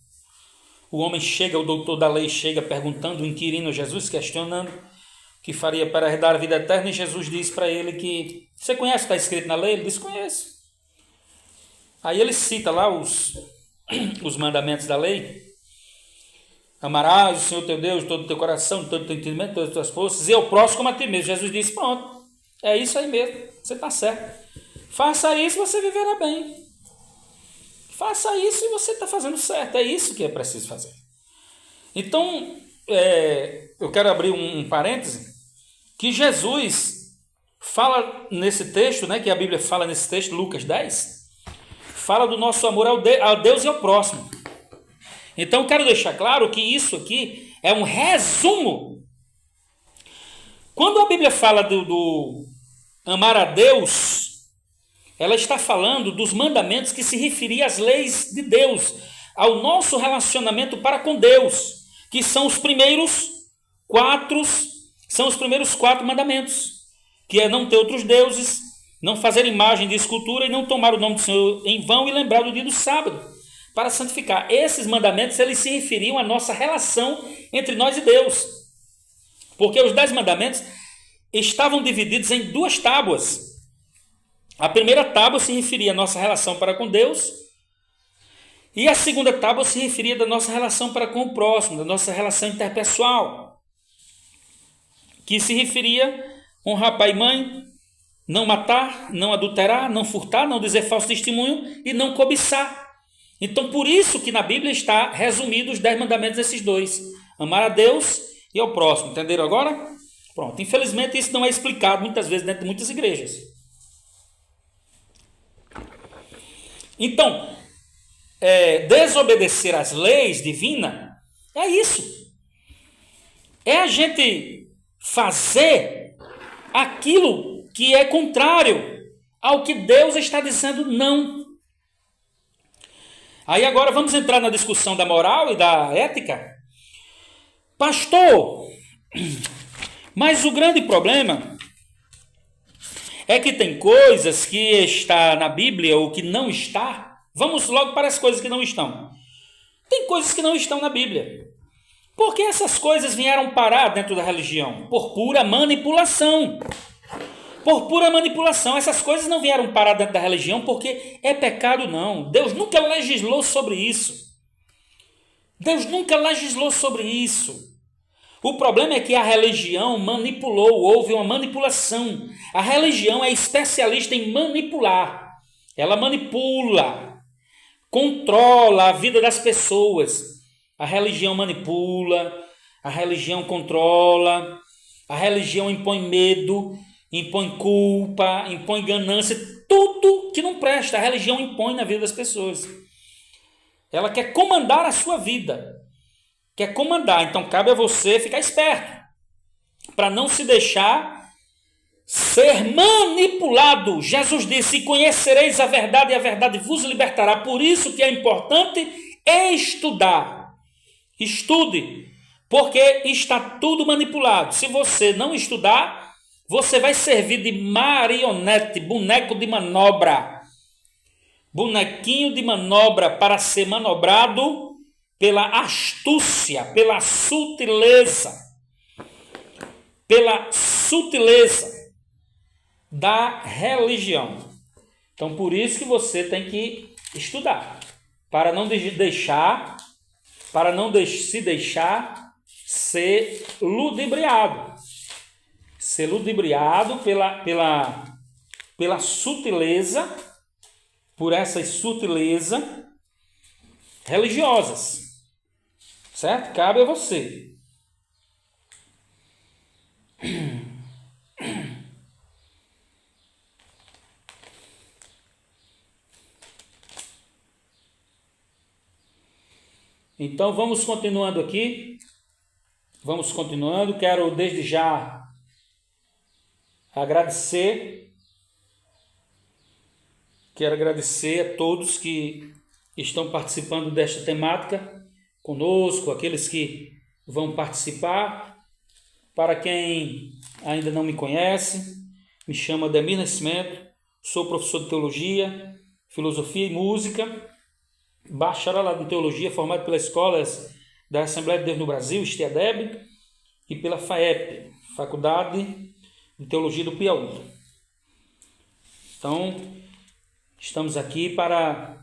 o homem chega, o doutor da lei chega perguntando, inquirindo a Jesus, questionando o que faria para herdar a vida eterna, e Jesus diz para ele que, você conhece o que está escrito na lei? Ele diz, conheço. Aí ele cita lá os mandamentos da lei. Amarás o Senhor teu Deus de todo o teu coração, de todo o teu entendimento, de todas as tuas forças, e ao próximo como a ti mesmo. Jesus disse, pronto, é isso aí mesmo, você está certo. Faça isso e você viverá bem. Faça isso e você está fazendo certo, é isso que é preciso fazer. Então, eu quero abrir um parêntese, que Jesus fala nesse texto, né, que a Bíblia fala nesse texto, Lucas 10, fala do nosso amor ao Deus e ao próximo. Então, eu quero deixar claro que isso aqui é um resumo. Quando a Bíblia fala do amar a Deus, ela está falando dos mandamentos que se referia às leis de Deus, ao nosso relacionamento para com Deus, que são os primeiros quatro mandamentos, que é não ter outros deuses, não fazer imagem de escultura e não tomar o nome do Senhor em vão e lembrar do dia do sábado, para santificar. Esses mandamentos, eles se referiam à nossa relação entre nós e Deus. Porque os 10 mandamentos estavam divididos em 2 tábuas. A primeira tábua se referia à nossa relação para com Deus, e a segunda tábua se referia da nossa relação para com o próximo, da nossa relação interpessoal, que se referia a honrar pai e mãe, não matar, não adulterar, não furtar, não dizer falso testemunho e não cobiçar. Então, por isso que na Bíblia está resumido os 10 mandamentos desses 2. Amar a Deus e ao próximo. Entenderam agora? Pronto. Infelizmente, isso não é explicado muitas vezes dentro de muitas igrejas. Então, desobedecer às leis divinas é isso. É a gente fazer aquilo que é contrário ao que Deus está dizendo não. Aí agora vamos entrar na discussão da moral e da ética. Pastor, mas o grande problema é que tem coisas que está na Bíblia ou que não está. Vamos logo para as coisas que não estão. Tem coisas que não estão na Bíblia. Por que essas coisas vieram parar dentro da religião? Por pura manipulação. Por pura manipulação. Essas coisas não vieram parar dentro da religião porque é pecado, não. Deus nunca legislou sobre isso. Deus nunca legislou sobre isso. O problema é que a religião manipulou, houve uma manipulação. A religião é especialista em manipular. Ela manipula, controla a vida das pessoas. A religião manipula, a religião controla, a religião impõe medo, impõe culpa, impõe ganância, tudo que não presta, a religião impõe na vida das pessoas. Ela quer comandar a sua vida, quer comandar, então cabe a você ficar esperto, para não se deixar ser manipulado. Jesus disse, conhecereis a verdade e a verdade vos libertará, por isso que é importante estudar. Estude, porque está tudo manipulado. Se você não estudar, você vai servir de marionete, boneco de manobra, bonequinho de manobra para ser manobrado pela astúcia, pela sutileza da religião. Então, por isso que você tem que estudar, para não se deixar ser ludibriado. Ser ludibriado pela sutileza, por essas sutilezas religiosas. Certo? Cabe a você. Então vamos continuando aqui. Vamos continuando. Quero desde já agradecer. Quero agradecer a todos que estão participando desta temática conosco, aqueles que vão participar. Para quem ainda não me conhece, me chamo Ademir Nascimento, sou professor de Teologia, Filosofia e Música, bacharelado em Teologia, formado pelas escolas da Assembleia de Deus no Brasil, STEADEB, e pela FAEP, Faculdade de Teologia do Piauí. Então, estamos aqui para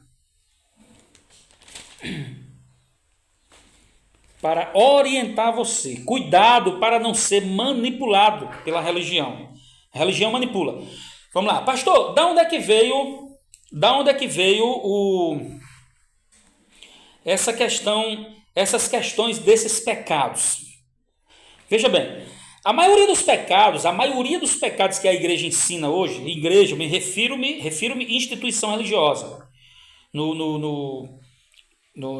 orientar você. Cuidado para não ser manipulado pela religião. A religião manipula. Vamos lá. Pastor, da onde é que veio essas questões desses pecados? Veja bem, a maioria dos pecados que a igreja ensina hoje, igreja, refiro-me à instituição religiosa.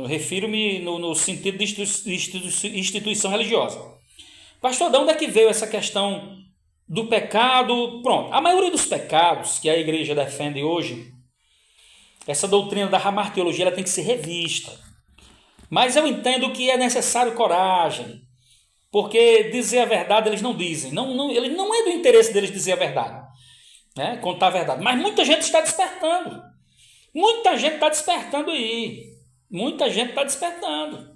Refiro-me no sentido de instituição religiosa. Pastor, de onde é que veio essa questão do pecado? Pronto, a maioria dos pecados que a igreja defende hoje, essa doutrina da hamartiologia, ela tem que ser revista. Mas eu entendo que é necessário coragem, porque dizer a verdade eles não dizem. Não é do interesse deles dizer a verdade, né? Contar a verdade. Mas muita gente está despertando. Muita gente está despertando aí. Muita gente está despertando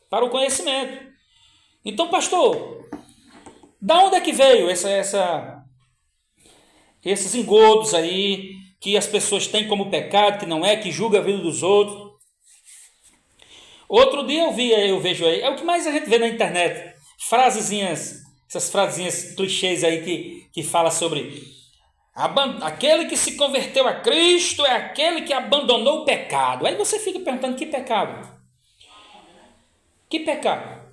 para o conhecimento. Então, pastor, da onde é que veio esses engodos aí que as pessoas têm como pecado, que não é, que julga a vida dos outros? Outro dia eu vejo aí, é o que mais a gente vê na internet, essas frasezinhas clichês aí que fala sobre aquele que se converteu a Cristo é aquele que abandonou o pecado. Aí você fica perguntando, que pecado? Que pecado?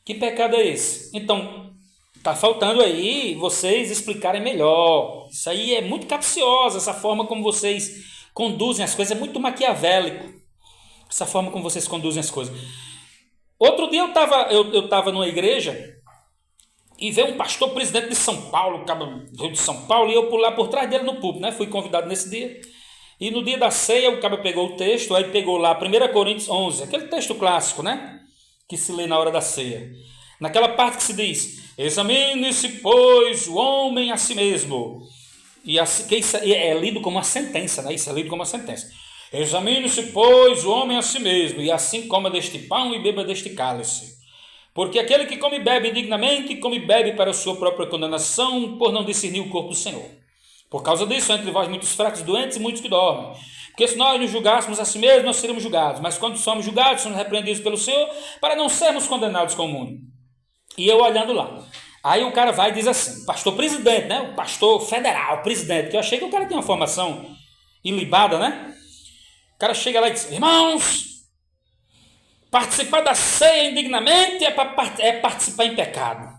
Que pecado é esse? Então, está faltando aí vocês explicarem melhor. Isso aí é muito capciosa, essa forma como vocês conduzem as coisas, é muito maquiavélico. Essa forma como vocês conduzem as coisas. Outro dia eu estava numa igreja e veio um pastor presidente de São Paulo, Rio de São Paulo, e eu pular por trás dele no púlpito, né? Fui convidado nesse dia. E no dia da ceia, o cara pegou o texto, aí pegou lá 1 Coríntios 11, aquele texto clássico, né? Que se lê na hora da ceia. Naquela parte que se diz, examine-se, pois, o homem a si mesmo. E assim, que isso é lido como uma sentença, né? Isso é lido como uma sentença. Examine-se, pois, o homem a si mesmo, e assim coma deste pão e beba deste cálice. Porque aquele que come e bebe indignamente, come e bebe para a sua própria condenação, por não discernir o corpo do Senhor. Por causa disso, entre vós muitos fracos, doentes e muitos que dormem. Porque se nós nos julgássemos a si mesmos, nós seríamos julgados. Mas quando somos julgados, somos repreendidos pelo Senhor, para não sermos condenados com o mundo. E eu olhando lá. Aí o cara vai e diz assim, pastor presidente, né? O pastor federal, presidente, que eu achei que o cara tinha uma formação ilibada, né? O cara chega lá e diz, irmãos, participar da ceia indignamente é participar em pecado.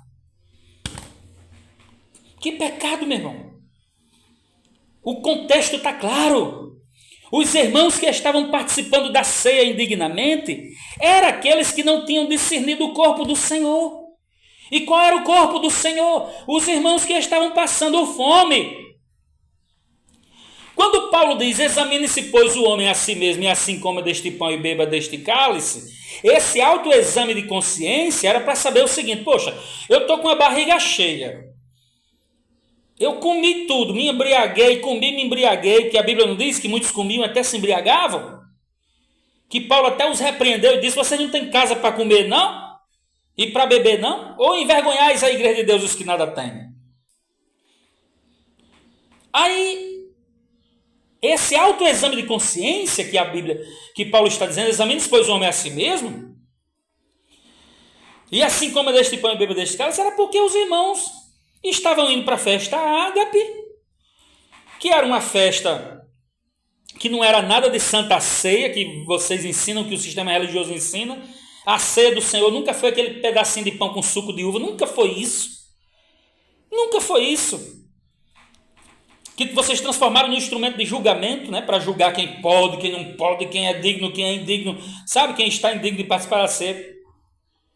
Que pecado, meu irmão? O contexto está claro. Os irmãos que estavam participando da ceia indignamente eram aqueles que não tinham discernido o corpo do Senhor. E qual era o corpo do Senhor? Os irmãos que estavam passando fome. Quando Paulo diz, examine-se, pois, o homem a si mesmo, e assim coma deste pão e beba deste cálice, esse autoexame de consciência era para saber o seguinte, poxa, eu estou com a barriga cheia. Eu comi tudo, me embriaguei, me embriaguei, que a Bíblia não diz que muitos comiam até se embriagavam? Que Paulo até os repreendeu e disse, vocês não têm casa para comer, não? E para beber, não? Ou envergonhais a igreja de Deus os que nada têm? Aí, esse autoexame de consciência que a Bíblia, que Paulo está dizendo, examine-se, pois o homem é a si mesmo, e assim como deste pão e beba deste cálice, era porque os irmãos estavam indo para a festa ágape, que era uma festa que não era nada de santa ceia, que vocês ensinam, que o sistema religioso ensina. A ceia do Senhor nunca foi aquele pedacinho de pão com suco de uva, nunca foi isso. Nunca foi isso. Que vocês transformaram no instrumento de julgamento, né, para julgar quem pode, quem não pode, quem é digno, quem é indigno. Sabe, quem está indigno de participar da ceia.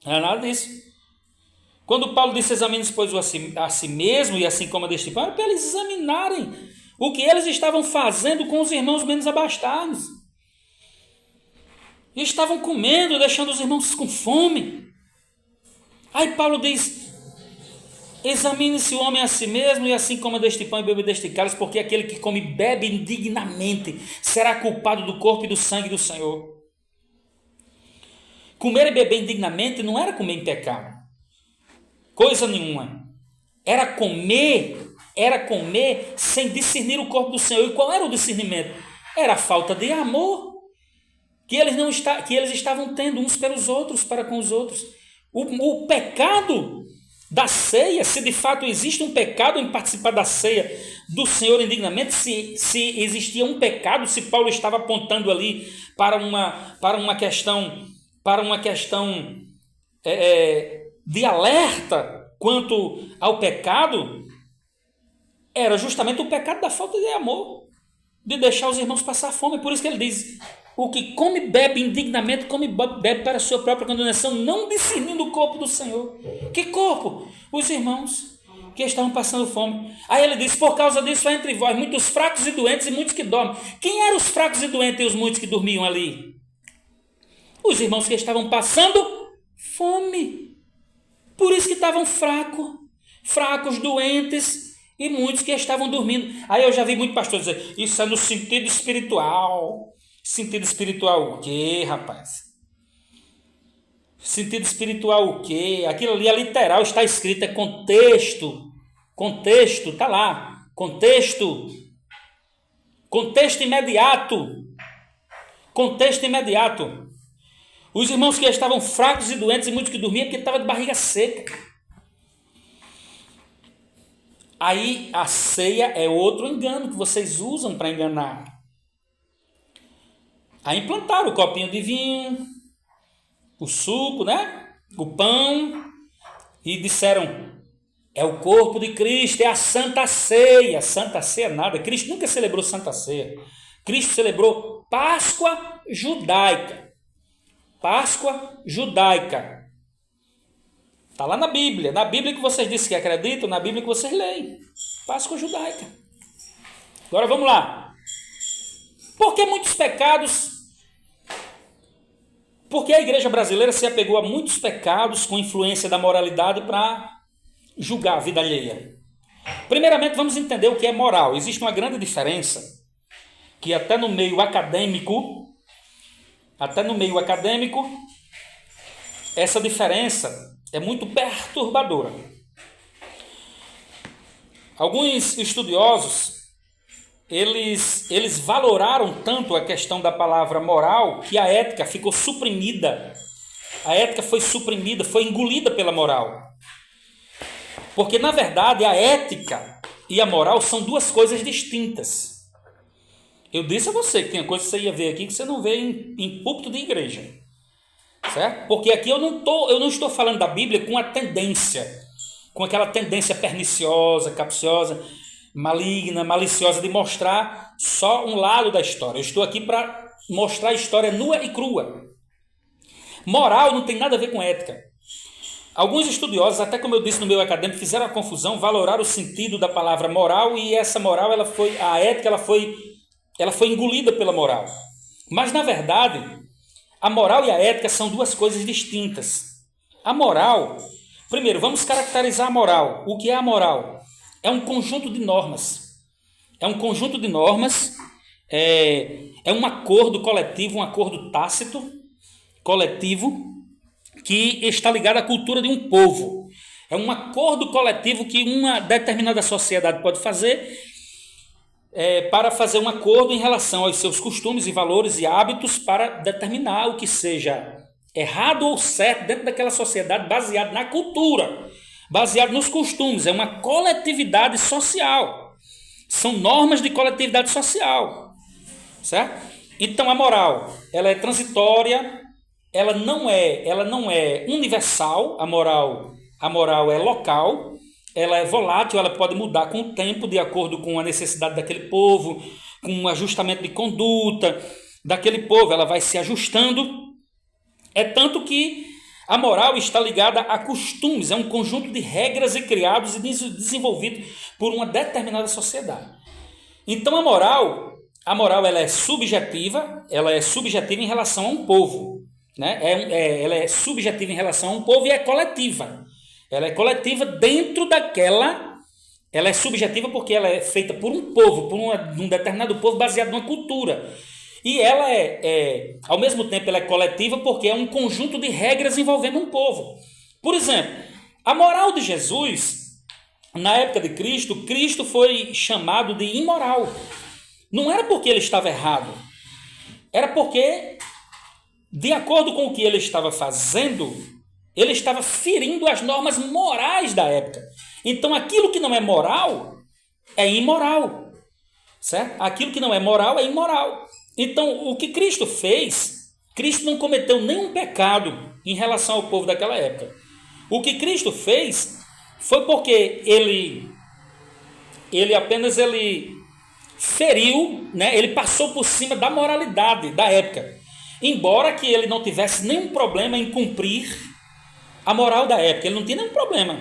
Não é nada disso. Quando Paulo disse, examine-se, pois, a si mesmo, e assim como deste pão, era para eles examinarem o que eles estavam fazendo com os irmãos menos abastados. E estavam comendo, deixando os irmãos com fome. Aí Paulo diz, examine-se o homem a si mesmo, e assim coma deste pão e beba deste cálice, porque aquele que come e bebe indignamente será culpado do corpo e do sangue do Senhor. Comer e beber indignamente não era comer em pecado. Coisa nenhuma. Era comer sem discernir o corpo do Senhor. E qual era o discernimento? Era a falta de amor que eles estavam tendo uns pelos outros, para com os outros. O pecado da ceia, se de fato existe um pecado em participar da ceia do Senhor indignamente, se existia um pecado, se Paulo estava apontando ali para uma questão de alerta quanto ao pecado, era justamente o pecado da falta de amor, de deixar os irmãos passar fome. Por isso que ele diz, o que come e bebe indignamente, come e bebe para a sua própria condenação, não discernindo o corpo do Senhor. Que corpo? Os irmãos que estavam passando fome. Aí ele diz, por causa disso há entre vós muitos fracos e doentes e muitos que dormem. Quem eram os fracos e doentes e os muitos que dormiam ali? Os irmãos que estavam passando fome. Por isso que estavam fracos, doentes e muitos que estavam dormindo. Aí eu já vi muito pastor dizer, isso é no sentido espiritual. Sentido espiritual o quê, rapaz? Sentido espiritual o quê? Aquilo ali é literal, está escrito, é contexto. Contexto, está lá. Contexto imediato. Contexto imediato. Os irmãos que estavam fracos e doentes e muitos que dormiam porque estavam de barriga seca. Aí a ceia é outro engano que vocês usam para enganar. Aí implantaram o copinho de vinho, o suco, né? O pão, e disseram, é o corpo de Cristo, é a Santa Ceia. Santa Ceia nada, Cristo nunca celebrou Santa Ceia. Cristo celebrou Páscoa judaica. Páscoa judaica. Está lá na Bíblia que vocês dizem que acreditam, na Bíblia que vocês leem. Páscoa judaica. Agora vamos lá. Por que muitos pecados? Porque a igreja brasileira se apegou a muitos pecados com influência da moralidade para julgar a vida alheia. Primeiramente, vamos entender o que é moral. Existe uma grande diferença que até no meio acadêmico, essa diferença é muito perturbadora. Alguns estudiosos, eles valoraram tanto a questão da palavra moral que a ética ficou suprimida. A ética foi suprimida, foi engolida pela moral. Porque, na verdade, a ética e a moral são duas coisas distintas. Eu disse a você que tem coisa que você ia ver aqui que você não vê em púlpito de igreja. Certo? Porque aqui eu não estou falando da Bíblia com a tendência, com aquela tendência perniciosa, capciosa, maligna, maliciosa de mostrar só um lado da história. Eu estou aqui para mostrar a história nua e crua. Moral não tem nada a ver com ética. Alguns estudiosos, até como eu disse no meu acadêmico, fizeram a confusão, valoraram o sentido da palavra moral e essa moral, a ética, ela foi engolida pela moral. Mas, na verdade, a moral e a ética são duas coisas distintas. A moral, primeiro, vamos caracterizar a moral. O que é a moral? É um conjunto de normas. É um conjunto de normas, é um acordo coletivo, um acordo tácito, coletivo, que está ligado à cultura de um povo. É um acordo coletivo que uma determinada sociedade pode fazer para fazer um acordo em relação aos seus costumes e valores e hábitos para determinar o que seja errado ou certo dentro daquela sociedade baseado na cultura, baseado nos costumes. É uma coletividade social. São normas de coletividade social. Certo? Então a moral, ela é transitória, ela não é universal, a moral é local, ela é volátil, ela pode mudar com o tempo de acordo com a necessidade daquele povo, com um ajustamento de conduta daquele povo, ela vai se ajustando. É tanto que a moral está ligada a costumes, é um conjunto de regras e criados e desenvolvidos por uma determinada sociedade. Então a moral ela é subjetiva em relação a um povo. Né? Ela é subjetiva em relação a um povo e é coletiva. Ela é coletiva dentro daquela. Ela é subjetiva porque ela é feita por um povo, um determinado povo baseado numa cultura. E ela ao mesmo tempo, ela é coletiva porque é um conjunto de regras envolvendo um povo. Por exemplo, a moral de Jesus, na época de Cristo, Cristo foi chamado de imoral. Não era porque ele estava errado, era porque, de acordo com o que ele estava fazendo, ele estava ferindo as normas morais da época. Então, aquilo que não é moral é imoral. Certo? Aquilo que não é moral é imoral. Então, o que Cristo fez, Cristo não cometeu nenhum pecado em relação ao povo daquela época. O que Cristo fez foi porque ele apenas feriu, né? Ele passou por cima da moralidade da época. Embora que ele não tivesse nenhum problema em cumprir a moral da época. Ele não tinha nenhum problema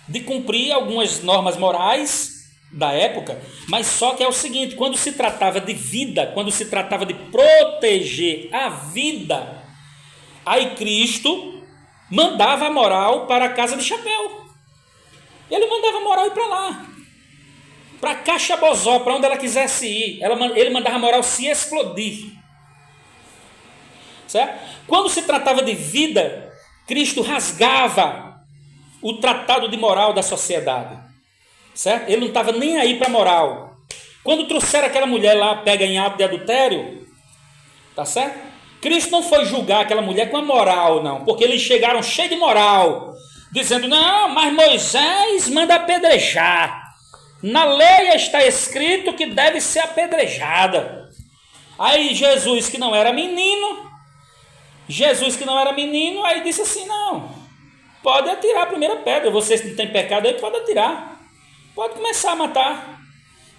de cumprir algumas normas morais da época, mas só que é o seguinte, quando se tratava de vida, quando se tratava de proteger a vida, aí Cristo mandava a moral para a casa de chapéu. Ele mandava a moral ir para lá, para Cachabozó, para onde ela quisesse ir. Ele mandava a moral se explodir. Certo? Quando se tratava de vida, Cristo rasgava o tratado de moral da sociedade. Certo? Ele não estava nem aí para a moral. Quando trouxeram aquela mulher lá, pega em ato de adultério, tá certo? Cristo não foi julgar aquela mulher com a moral, não, porque eles chegaram cheios de moral, dizendo, não, mas Moisés manda apedrejar. Na lei está escrito que deve ser apedrejada. Aí Jesus, que não era menino, aí disse assim, não, pode atirar a primeira pedra, vocês não têm pecado aí, pode atirar. Pode começar a matar.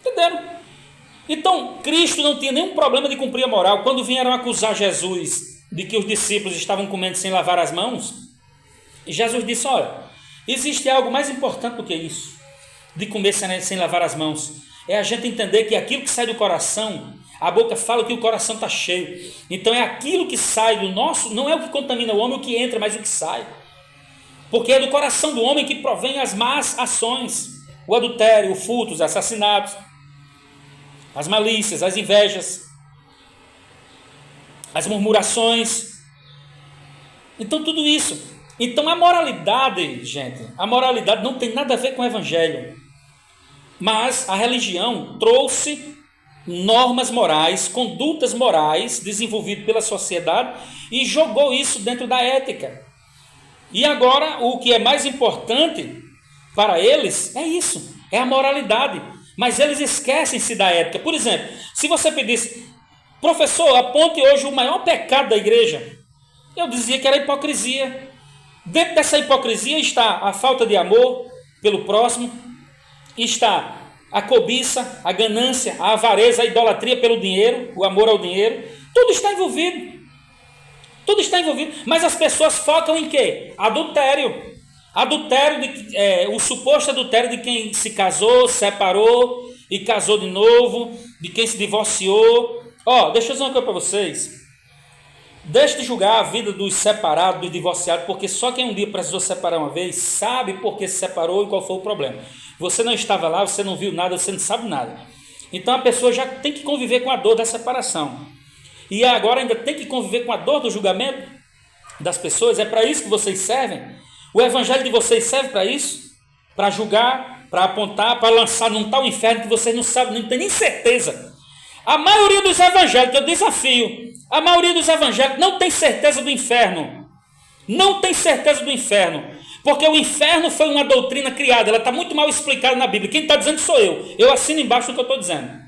Entenderam? Então, Cristo não tinha nenhum problema de cumprir a moral. Quando vieram acusar Jesus de que os discípulos estavam comendo sem lavar as mãos, Jesus disse, olha, existe algo mais importante do que isso, de comer sem lavar as mãos. É a gente entender que aquilo que sai do coração, a boca fala que o coração está cheio. Então, é aquilo que sai do nosso, não é o que contamina o homem, o que entra, mas o que sai. Porque é do coração do homem que provém as más ações. O adultério, o furto, os assassinatos, as malícias, as invejas, as murmurações. Então tudo isso. Então a moralidade, gente, a moralidade não tem nada a ver com o evangelho. Mas a religião trouxe normas morais, condutas morais desenvolvidas pela sociedade e jogou isso dentro da ética. E agora o que é mais importante para eles é isso, é a moralidade. Mas eles esquecem-se da ética. Por exemplo, se você pedisse, professor, aponte hoje o maior pecado da igreja, eu dizia que era a hipocrisia. Dentro dessa hipocrisia está a falta de amor pelo próximo, está a cobiça, a ganância, a avareza, a idolatria pelo dinheiro, o amor ao dinheiro. Tudo está envolvido. Tudo está envolvido. Mas as pessoas focam em quê? Adultério. Adultério, o suposto adultério de quem se casou, separou e casou de novo, de quem se divorciou. Deixa eu dizer uma coisa para vocês. Deixe de julgar a vida dos separados, dos divorciados, porque só quem um dia precisou separar uma vez sabe por que se separou e qual foi o problema. Você não estava lá, você não viu nada, você não sabe nada. Então a pessoa já tem que conviver com a dor da separação. E agora ainda tem que conviver com a dor do julgamento das pessoas. É para isso que vocês servem? O evangelho de vocês serve para isso? Para julgar, para apontar, para lançar num tal inferno que vocês não sabem, não tem nem certeza. A maioria dos evangélicos, eu desafio, a maioria dos evangélicos não tem certeza do inferno. Não tem certeza do inferno. Porque o inferno foi uma doutrina criada, ela está muito mal explicada na Bíblia. Quem está dizendo sou eu. Eu assino embaixo do que eu estou dizendo.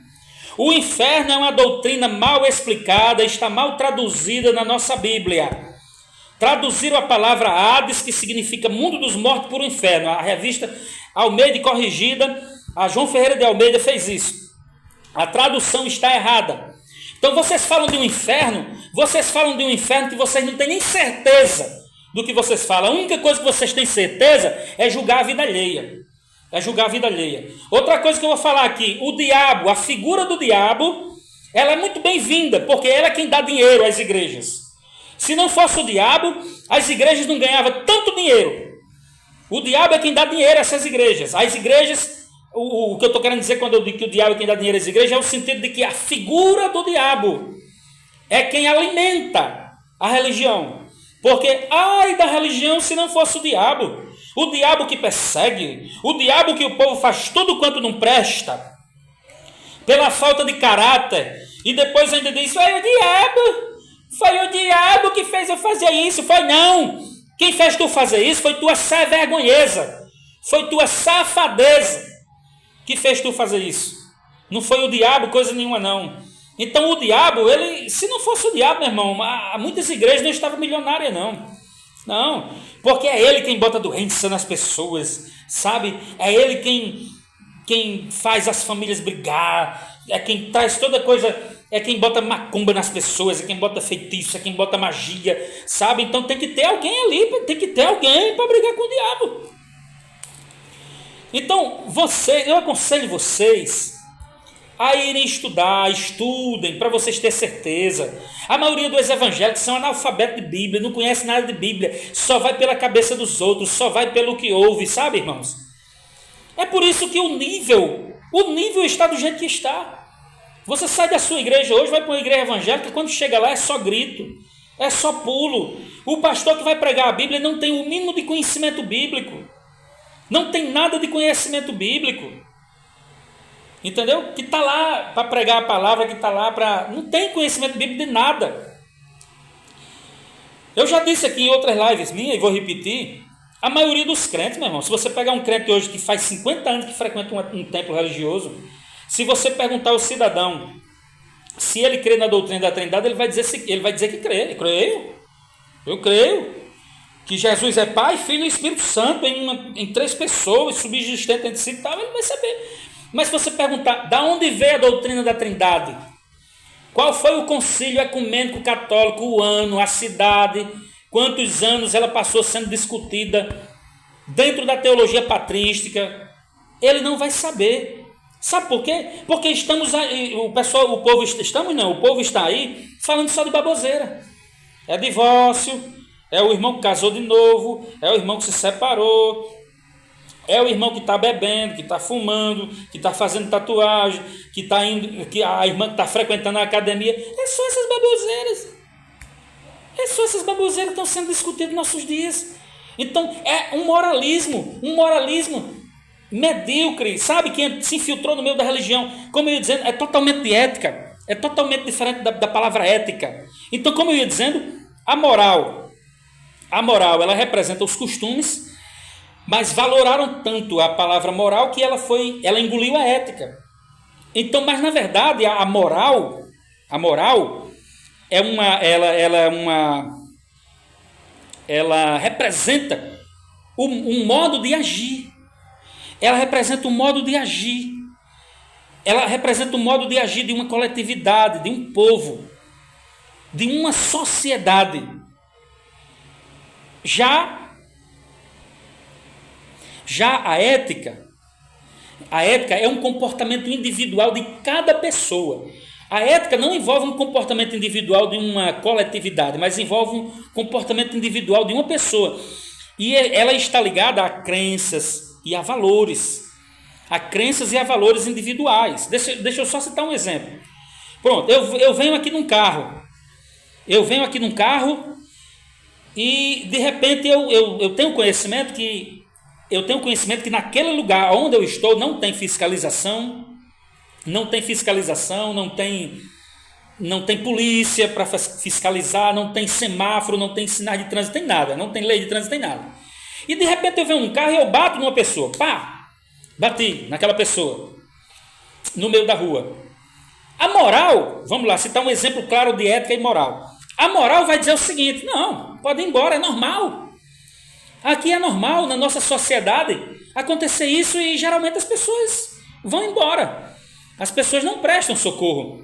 O inferno é uma doutrina mal explicada, está mal traduzida na nossa Bíblia. Traduziram a palavra Hades, que significa mundo dos mortos, por inferno. A revista Almeida Corrigida, a João Ferreira de Almeida fez isso. A tradução está errada. Então vocês falam de um inferno que vocês não têm nem certeza do que vocês falam. A única coisa que vocês têm certeza é julgar a vida alheia. Outra coisa que eu vou falar aqui, o diabo, a figura do diabo, ela é muito bem-vinda, porque ela é quem dá dinheiro às igrejas. Se não fosse o diabo, as igrejas não ganhavam tanto dinheiro. O diabo é quem dá dinheiro a essas igrejas. As igrejas, o que eu estou querendo dizer quando eu digo que o diabo é quem dá dinheiro às igrejas, é o sentido de que a figura do diabo é quem alimenta a religião. Porque, ai da religião se não fosse o diabo que persegue, o diabo que o povo faz tudo quanto não presta, pela falta de caráter, e depois ainda diz, foi o diabo que fez eu fazer isso. Foi não, quem fez tu fazer isso foi tua vergonheza, foi tua safadeza que fez tu fazer isso. Não foi o diabo coisa nenhuma não. Então o diabo, se não fosse o diabo, meu irmão, muitas igrejas não estavam milionárias não, porque é ele quem bota doença nas pessoas, sabe? É ele quem faz as famílias brigar, é quem traz toda coisa, é quem bota macumba nas pessoas, é quem bota feitiço, é quem bota magia, sabe? Então tem que ter alguém ali, tem que ter alguém para brigar com o diabo. Então eu aconselho vocês a irem estudar, estudem, para vocês terem certeza. A maioria dos evangélicos são analfabetos de Bíblia, não conhece nada de Bíblia, só vai pela cabeça dos outros, só vai pelo que ouve, sabe, irmãos? É por isso que o nível está do jeito que está. Você sai da sua igreja hoje, vai para uma igreja evangélica, quando chega lá é só grito, é só pulo. O pastor que vai pregar a Bíblia não tem o mínimo de conhecimento bíblico, não tem nada de conhecimento bíblico. Entendeu? Que está lá para pregar a palavra, que está lá para... Não tem conhecimento bíblico de nada. Eu já disse aqui em outras lives minhas, e vou repetir, a maioria dos crentes, meu irmão, se você pegar um crente hoje que faz 50 anos que frequenta um templo religioso, se você perguntar ao cidadão se ele crê na doutrina da Trindade, ele vai dizer que crê. Eu creio que Jesus é Pai, Filho e Espírito Santo em 3 pessoas, subsistentes entre si e tal, ele vai saber. Mas se você perguntar, da onde veio a doutrina da Trindade? Qual foi o concílio ecumênico católico, o ano, a cidade, quantos anos ela passou sendo discutida dentro da teologia patrística? Ele não vai saber. Sabe por quê? Porque o povo está aí falando só de baboseira. É divórcio, é o irmão que casou de novo, é o irmão que se separou, é o irmão que está bebendo, que está fumando, que está fazendo tatuagem, que a irmã que está frequentando a academia. É só essas baboseiras. Só essas baboseiras estão sendo discutidas nos nossos dias. Então é um moralismo medíocre, sabe? Que se infiltrou no meio da religião. Como eu ia dizendo, é totalmente ética, é totalmente diferente da palavra ética. Então, como eu ia dizendo, a moral, ela representa os costumes, mas valoraram tanto a palavra moral que ela engoliu a ética. Então, mas na verdade a moral é ela representa um modo de agir. Ela representa um modo de agir. Ela representa um modo de agir de uma coletividade, de um povo, de uma sociedade. Já a ética é um comportamento individual de cada pessoa. A ética não envolve um comportamento individual de uma coletividade, mas envolve um comportamento individual de uma pessoa. E ela está ligada a crenças e a valores. A crenças e a valores individuais. Deixa eu só citar um exemplo. Pronto, eu venho aqui num carro. E de repente eu tenho conhecimento que naquele lugar onde eu estou não tem fiscalização, não tem polícia para fiscalizar, não tem semáforo, não tem sinais de trânsito, tem nada, não tem lei de trânsito, tem nada. E de repente eu venho num carro e eu bato numa pessoa, bati naquela pessoa, no meio da rua. A moral, vamos lá, citar um exemplo claro de ética e moral. A moral vai dizer o seguinte: não, pode ir embora, é normal. Aqui é normal, na nossa sociedade, acontecer isso e geralmente as pessoas vão embora. As pessoas não prestam socorro.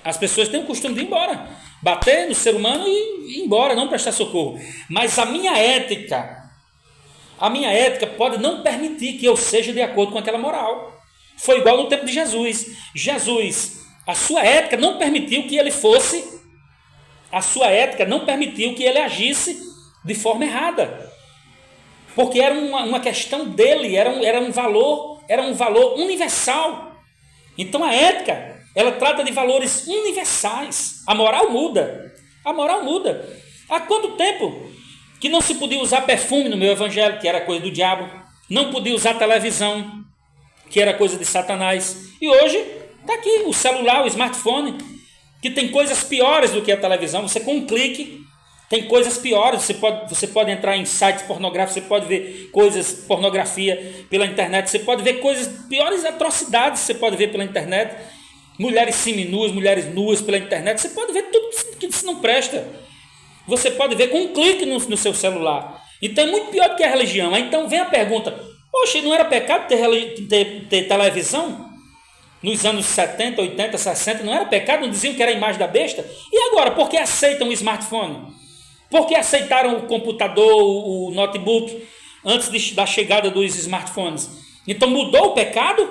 As pessoas têm o costume de ir embora, bater no ser humano e ir embora, não prestar socorro. Mas a minha ética pode não permitir que eu seja de acordo com aquela moral. Foi igual no tempo de Jesus. A sua ética não permitiu que ele fosse, a sua ética não permitiu que ele agisse de forma errada. Porque era uma questão dele, era um valor universal. Então a ética, ela trata de valores universais. A moral muda. Há quanto tempo que não se podia usar perfume no meu evangelho, que era coisa do diabo? Não podia usar televisão, que era coisa de Satanás. E hoje está aqui o celular, o smartphone, que tem coisas piores do que a televisão. Você com um clique tem coisas piores. Você pode entrar em sites pornográficos, você pode ver pornografia pela internet, você pode ver coisas piores, atrocidades você pode ver pela internet. Mulheres seminuas, mulheres nuas pela internet, você pode ver tudo que isso não presta. Você pode ver com um clique no seu celular. Então é muito pior do que a religião. Então vem a pergunta: poxa, não era pecado ter televisão? Nos anos 70, 80, 60, não era pecado? Não diziam que era a imagem da besta? E agora, por que aceitam o smartphone? Por que aceitaram o computador, o notebook, antes da chegada dos smartphones? Então mudou o pecado?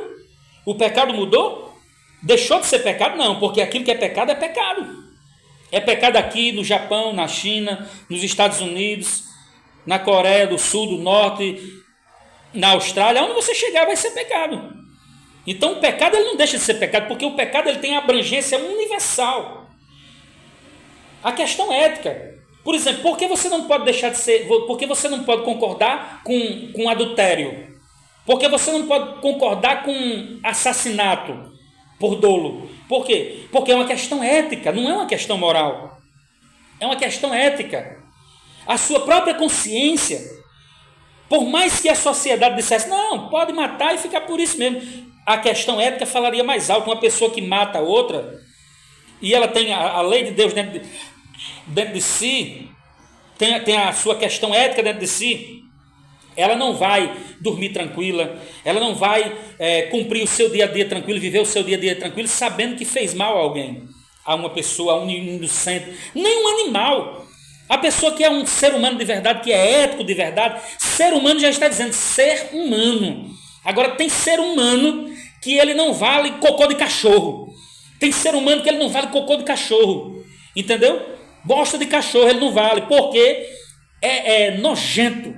O pecado mudou? Deixou de ser pecado? Não, porque aquilo que é pecado é pecado. É pecado aqui no Japão, na China, nos Estados Unidos, na Coreia do Sul, do Norte, na Austrália. Onde você chegar vai ser pecado. Então o pecado ele não deixa de ser pecado, porque o pecado ele tem abrangência universal. A questão ética. Por exemplo, por que você não pode deixar de ser, por que você não pode concordar com adultério? Por que você não pode concordar com assassinato por dolo? Por quê? Porque é uma questão ética, não é uma questão moral. É uma questão ética. A sua própria consciência, por mais que a sociedade dissesse, não, pode matar e ficar por isso mesmo, a questão ética falaria mais alto. Uma pessoa que mata a outra, e ela tem a lei de Deus dentro de si, tem a sua questão ética dentro de si, ela não vai dormir tranquila, ela não vai cumprir o seu dia a dia tranquilo, viver o seu dia a dia tranquilo, sabendo que fez mal a alguém, a uma pessoa, a um inocente, nem um animal. A pessoa que é um ser humano de verdade, que é ético de verdade, ser humano já está dizendo ser humano. Agora tem ser humano que ele não vale cocô de cachorro. Tem ser humano que ele não vale cocô de cachorro. Entendeu? Bosta de cachorro ele não vale, porque é nojento.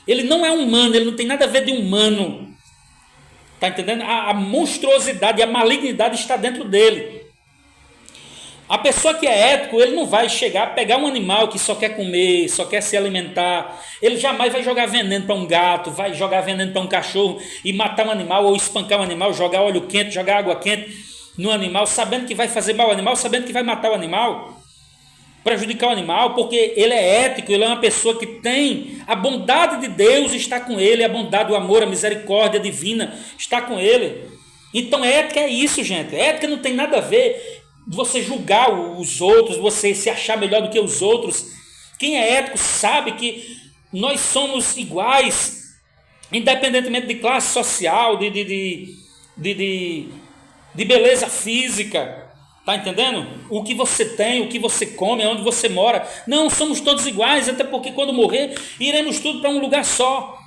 Ele não é humano, ele não tem nada a ver de humano. Está entendendo? A monstruosidade, a malignidade está dentro dele. A pessoa que é ético, ele não vai chegar, pegar um animal que só quer comer, só quer se alimentar. Ele jamais vai jogar veneno para um gato, vai jogar veneno para um cachorro e matar um animal ou espancar um animal, jogar óleo quente, jogar água quente no animal, sabendo que vai fazer mal ao animal, sabendo que vai matar o animal, prejudicar o animal, porque ele é ético, ele é uma pessoa que tem a bondade de Deus está com ele, a bondade, o amor, a misericórdia divina está com ele. Então ética é isso, gente. Ética não tem nada a ver você julgar os outros, você se achar melhor do que os outros. Quem é ético sabe que nós somos iguais, independentemente de classe social, de beleza física. Está entendendo? O que você tem, o que você come, onde você mora. Não, somos todos iguais, até porque quando morrer, iremos tudo para um lugar só.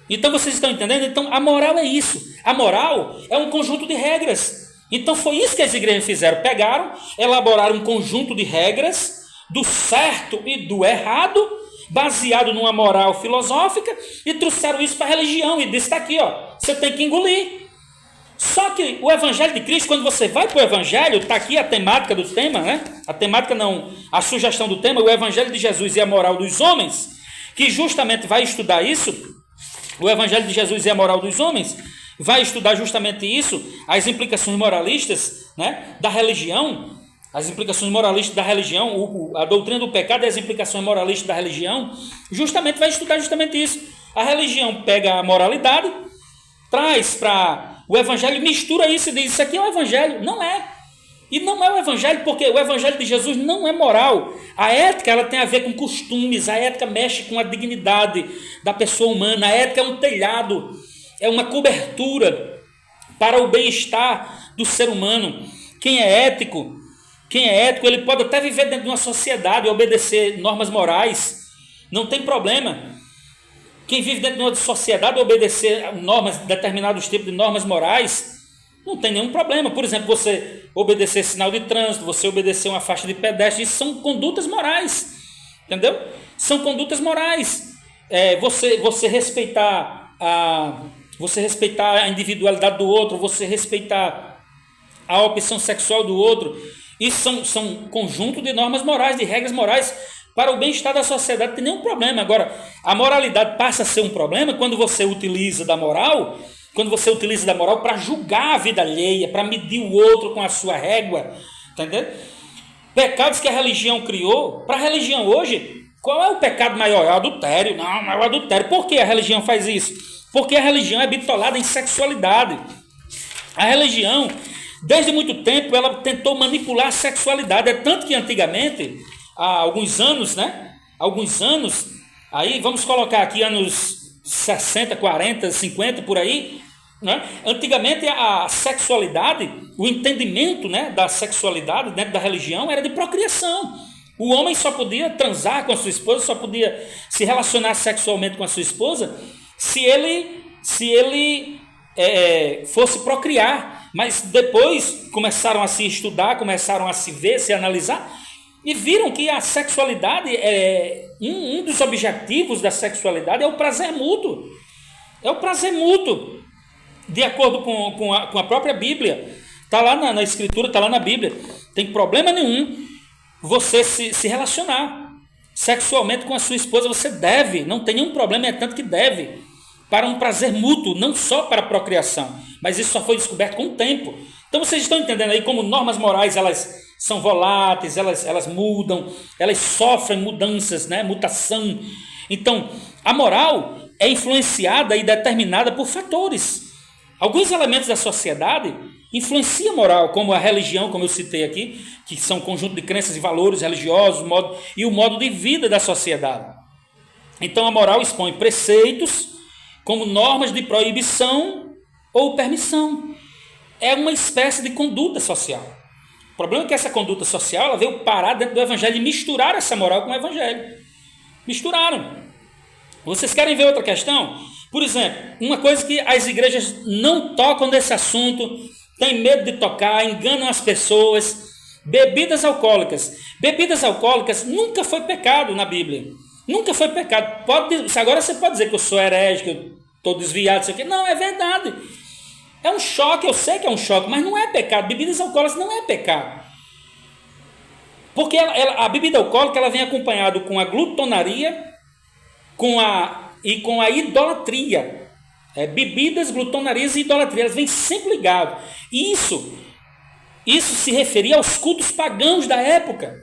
Então vocês estão entendendo? Então a moral é isso. A moral é um conjunto de regras. Então foi isso que as igrejas fizeram. Pegaram, elaboraram um conjunto de regras do certo e do errado, baseado numa moral filosófica, e trouxeram isso para a religião. E disse, está aqui, ó, você tem que engolir. Só que o Evangelho de Cristo, quando você vai para o Evangelho, está aqui a temática do tema, né? A temática não, a sugestão do tema, o Evangelho de Jesus e a moral dos homens, que justamente vai estudar isso. O Evangelho de Jesus e a moral dos homens vai estudar justamente isso, as implicações moralistas, né, da religião, as implicações moralistas da religião, a doutrina do pecado e as implicações moralistas da religião, justamente vai estudar justamente isso. A religião pega a moralidade, traz para o Evangelho, mistura isso e diz, isso aqui é o Evangelho. Não é. E não é o Evangelho, porque o Evangelho de Jesus não é moral. A ética, ela tem a ver com costumes, a ética mexe com a dignidade da pessoa humana, a ética é um telhado, é uma cobertura para o bem-estar do ser humano. Quem é ético, ele pode até viver dentro de uma sociedade e obedecer normas morais, não tem problema. Quem vive dentro de uma sociedade e obedecer normas, determinados tipos de normas morais, não tem nenhum problema. Por exemplo, você obedecer sinal de trânsito, você obedecer uma faixa de pedestre, isso são condutas morais, entendeu? São condutas morais. Você respeitar a individualidade do outro, você respeitar a opção sexual do outro, isso são conjunto de normas morais, de regras morais para o bem-estar da sociedade, não tem nenhum problema. Agora, a moralidade passa a ser um problema quando você utiliza da moral para julgar a vida alheia, para medir o outro com a sua régua, entendeu? Pecados que a religião criou, para a religião hoje, qual é o pecado maior? É o adultério. Não é o adultério. Por que a religião faz isso? Porque a religião é bitolada em sexualidade. A religião, desde muito tempo, ela tentou manipular a sexualidade. É tanto que antigamente, há alguns anos, aí vamos colocar aqui anos 60, 40, 50, por aí, né? Antigamente a sexualidade, o entendimento, né, da sexualidade dentro da religião era de procriação. O homem só podia transar com a sua esposa, só podia se relacionar sexualmente com a sua esposa se ele fosse procriar. Mas depois começaram a se estudar, começaram a se ver, se analisar, e viram que a sexualidade, um dos objetivos da sexualidade é o prazer mútuo. É o prazer mútuo, de acordo com a própria Bíblia. Está lá na Escritura, está lá na Bíblia. Tem problema nenhum você se relacionar sexualmente com a sua esposa. Você deve, não tem nenhum problema, é tanto que deve, para um prazer mútuo, não só para a procriação. Mas isso só foi descoberto com o tempo. Então vocês estão entendendo aí como normas morais, elas são voláteis, elas mudam, elas sofrem mudanças, né? Mutação. Então, a moral é influenciada e determinada por fatores. Alguns elementos da sociedade influenciam a moral, como a religião, como eu citei aqui, que são um conjunto de crenças e valores religiosos, e o modo de vida da sociedade. Então, a moral expõe preceitos como normas de proibição ou permissão. É uma espécie de conduta social. O problema é que essa conduta social ela veio parar dentro do Evangelho e misturar essa moral com o Evangelho. Misturaram. Vocês querem ver outra questão? Por exemplo, uma coisa que as igrejas não tocam nesse assunto, têm medo de tocar, enganam as pessoas. Bebidas alcoólicas. Bebidas alcoólicas nunca foi pecado na Bíblia. Nunca foi pecado. Agora você pode dizer que eu sou herege, que eu estou desviado, isso aqui. Não, é verdade. É um choque, eu sei que é um choque, mas não é pecado. Bebidas alcoólicas não é pecado. Porque a bebida alcoólica ela vem acompanhado com a glutonaria e com a idolatria. Bebidas, glutonarias e idolatria, elas vêm sempre ligadas. E isso se referia aos cultos pagãos da época.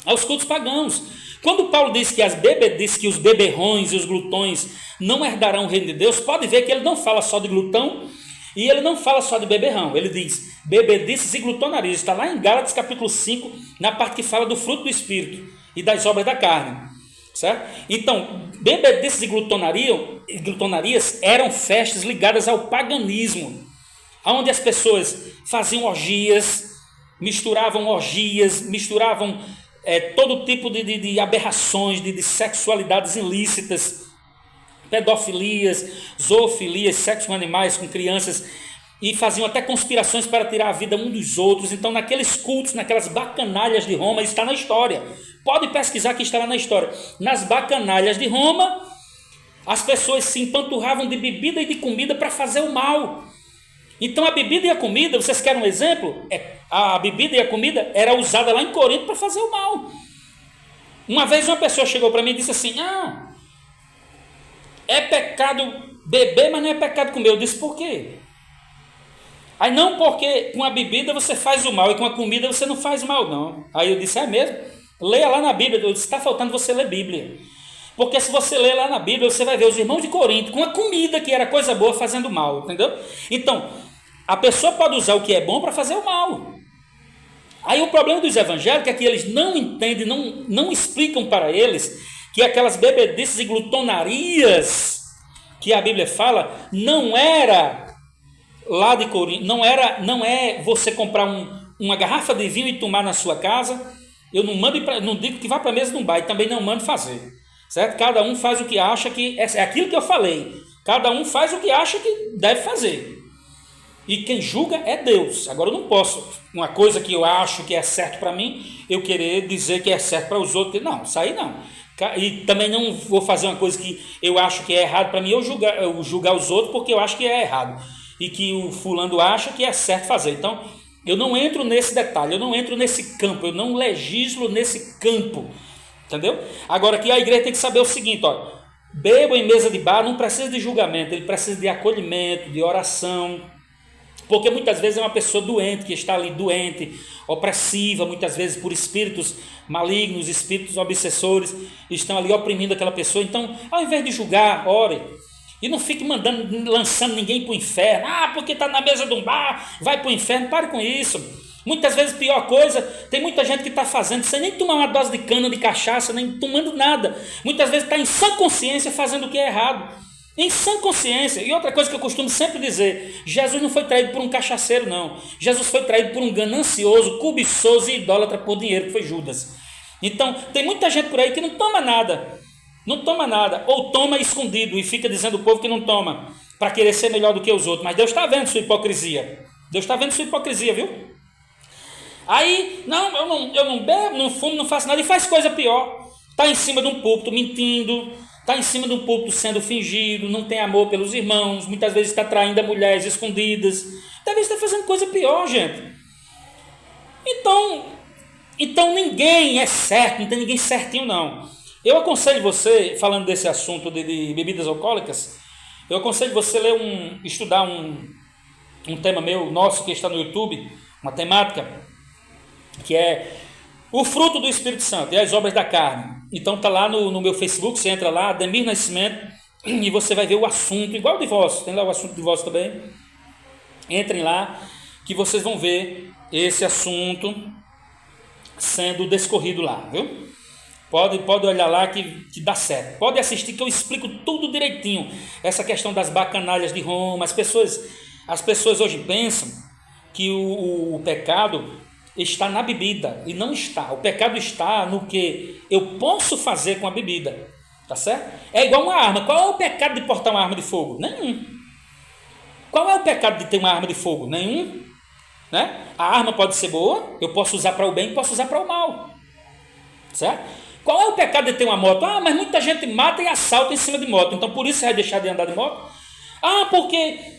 Aos cultos pagãos. Quando Paulo diz que os beberrões e os glutões não herdarão o reino de Deus, pode ver que ele não fala só de glutão e ele não fala só de beberrão. Ele diz bebedices e glutonarias. Está lá em Gálatas capítulo 5, na parte que fala do fruto do Espírito e das obras da carne. Certo? Então, bebedices e glutonarias eram festas ligadas ao paganismo, onde as pessoas faziam orgias, misturavam todo tipo de aberrações, de sexualidades ilícitas, pedofilias, zoofilias, sexo com animais, com crianças, e faziam até conspirações para tirar a vida um dos outros. Então, naqueles cultos, naquelas bacanalhas de Roma, isso está na história. Pode pesquisar que está lá na história. Nas bacanalhas de Roma, as pessoas se empanturravam de bebida e de comida para fazer o mal. Então a bebida e a comida, vocês querem um exemplo? A bebida e a comida era usada lá em Corinto para fazer o mal. Uma vez uma pessoa chegou para mim e disse assim: é pecado beber, mas não é pecado comer. Eu disse: por quê? Aí não, porque com a bebida você faz o mal e com a comida você não faz o mal, não. Aí eu disse: é mesmo? Leia lá na Bíblia. Eu disse: está faltando você ler Bíblia. Porque se você ler lá na Bíblia, você vai ver os irmãos de Corinto com a comida que era coisa boa fazendo mal, entendeu? Então, a pessoa pode usar o que é bom para fazer o mal. Aí o problema dos evangélicos é que eles não entendem, não explicam para eles que aquelas bebedices e glutonarias que a Bíblia fala não era lá de Corinto, não é você comprar uma garrafa de vinho e tomar na sua casa. Eu não digo que vá para a mesa de um bar, e também não mando fazer, certo? Cada um faz o que acha que é aquilo que eu falei. Cada um faz o que acha que deve fazer. E quem julga é Deus. Agora eu não posso, uma coisa que eu acho que é certo para mim, eu querer dizer que é certo para os outros. Não, isso aí não. E também não vou fazer uma coisa que eu acho que é errado para mim, eu julgar os outros porque eu acho que é errado. E que o fulano acha que é certo fazer. Então, eu não entro nesse detalhe, eu não entro nesse campo, eu não legislo nesse campo. Entendeu? Agora que a igreja tem que saber o seguinte, ó, bebo em mesa de bar não precisa de julgamento, ele precisa de acolhimento, de oração. Porque muitas vezes é uma pessoa doente, que está ali doente, opressiva, muitas vezes por espíritos malignos, espíritos obsessores, estão ali oprimindo aquela pessoa. Então, ao invés de julgar, ore. E não fique lançando ninguém para o inferno. Porque está na mesa de um bar, vai para o inferno. Pare com isso. Muitas vezes, pior coisa, tem muita gente que está fazendo sem nem tomar uma dose de cana, de cachaça, nem tomando nada. Muitas vezes está em sã consciência fazendo o que é errado. Em sã consciência. E outra coisa que eu costumo sempre dizer: Jesus não foi traído por um cachaceiro, não. Jesus foi traído por um ganancioso, cobiçoso e idólatra por dinheiro, que foi Judas. Então, tem muita gente por aí que não toma nada. Não toma nada. Ou toma escondido e fica dizendo ao povo que não toma, para querer ser melhor do que os outros. Mas Deus está vendo sua hipocrisia. Deus está vendo sua hipocrisia, viu? Aí, eu não bebo, não fumo, não faço nada. E faz coisa pior. Está em cima de um púlpito mentindo. Está em cima de um púlpito sendo fingido, não tem amor pelos irmãos, muitas vezes está traindo mulheres escondidas, talvez está fazendo coisa pior, gente. Então ninguém é certo, não tem ninguém certinho, não. Eu aconselho você, falando desse assunto de bebidas alcoólicas, eu aconselho você estudar um tema nosso, que está no YouTube, uma temática, que é o fruto do Espírito Santo e as obras da carne. Então está lá no meu Facebook, você entra lá, Ademir Nascimento, e você vai ver o assunto, igual o divórcio, tem lá o assunto do divórcio também. Entrem lá, que vocês vão ver esse assunto sendo discorrido lá, viu? Pode olhar lá que dá certo. Pode assistir que eu explico tudo direitinho. Essa questão das bacanalhas de Roma. As pessoas hoje pensam que o pecado está na bebida, e não está. O pecado está no que eu posso fazer com a bebida, tá certo? É igual uma arma. Qual é o pecado de portar uma arma de fogo? Nenhum. Qual é o pecado de ter uma arma de fogo? Nenhum, né? A arma pode ser boa, eu posso usar para o bem, posso usar para o mal, certo? Qual é o pecado de ter uma moto? Mas muita gente mata e assalta em cima de moto, então por isso você vai deixar de andar de moto? Porque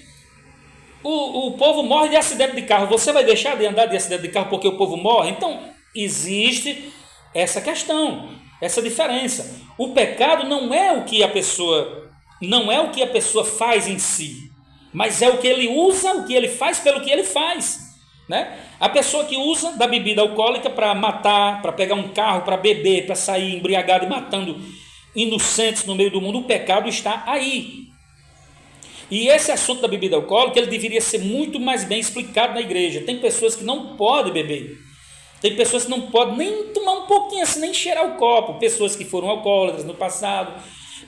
o povo morre de acidente de carro. Você vai deixar de andar de acidente de carro porque o povo morre? Então, Existe essa questão, essa diferença. O pecado não é o que a pessoa faz em si, mas é o que ele usa, o que ele faz pelo que ele faz, né? A pessoa que usa da bebida alcoólica para matar, para pegar um carro, para beber, para sair embriagado e matando inocentes no meio do mundo, o pecado está aí. E esse assunto da bebida alcoólica, ele deveria ser muito mais bem explicado na igreja. Tem pessoas que não podem beber, tem pessoas que não podem nem tomar um pouquinho assim, nem cheirar o copo, pessoas que foram alcoólatras no passado,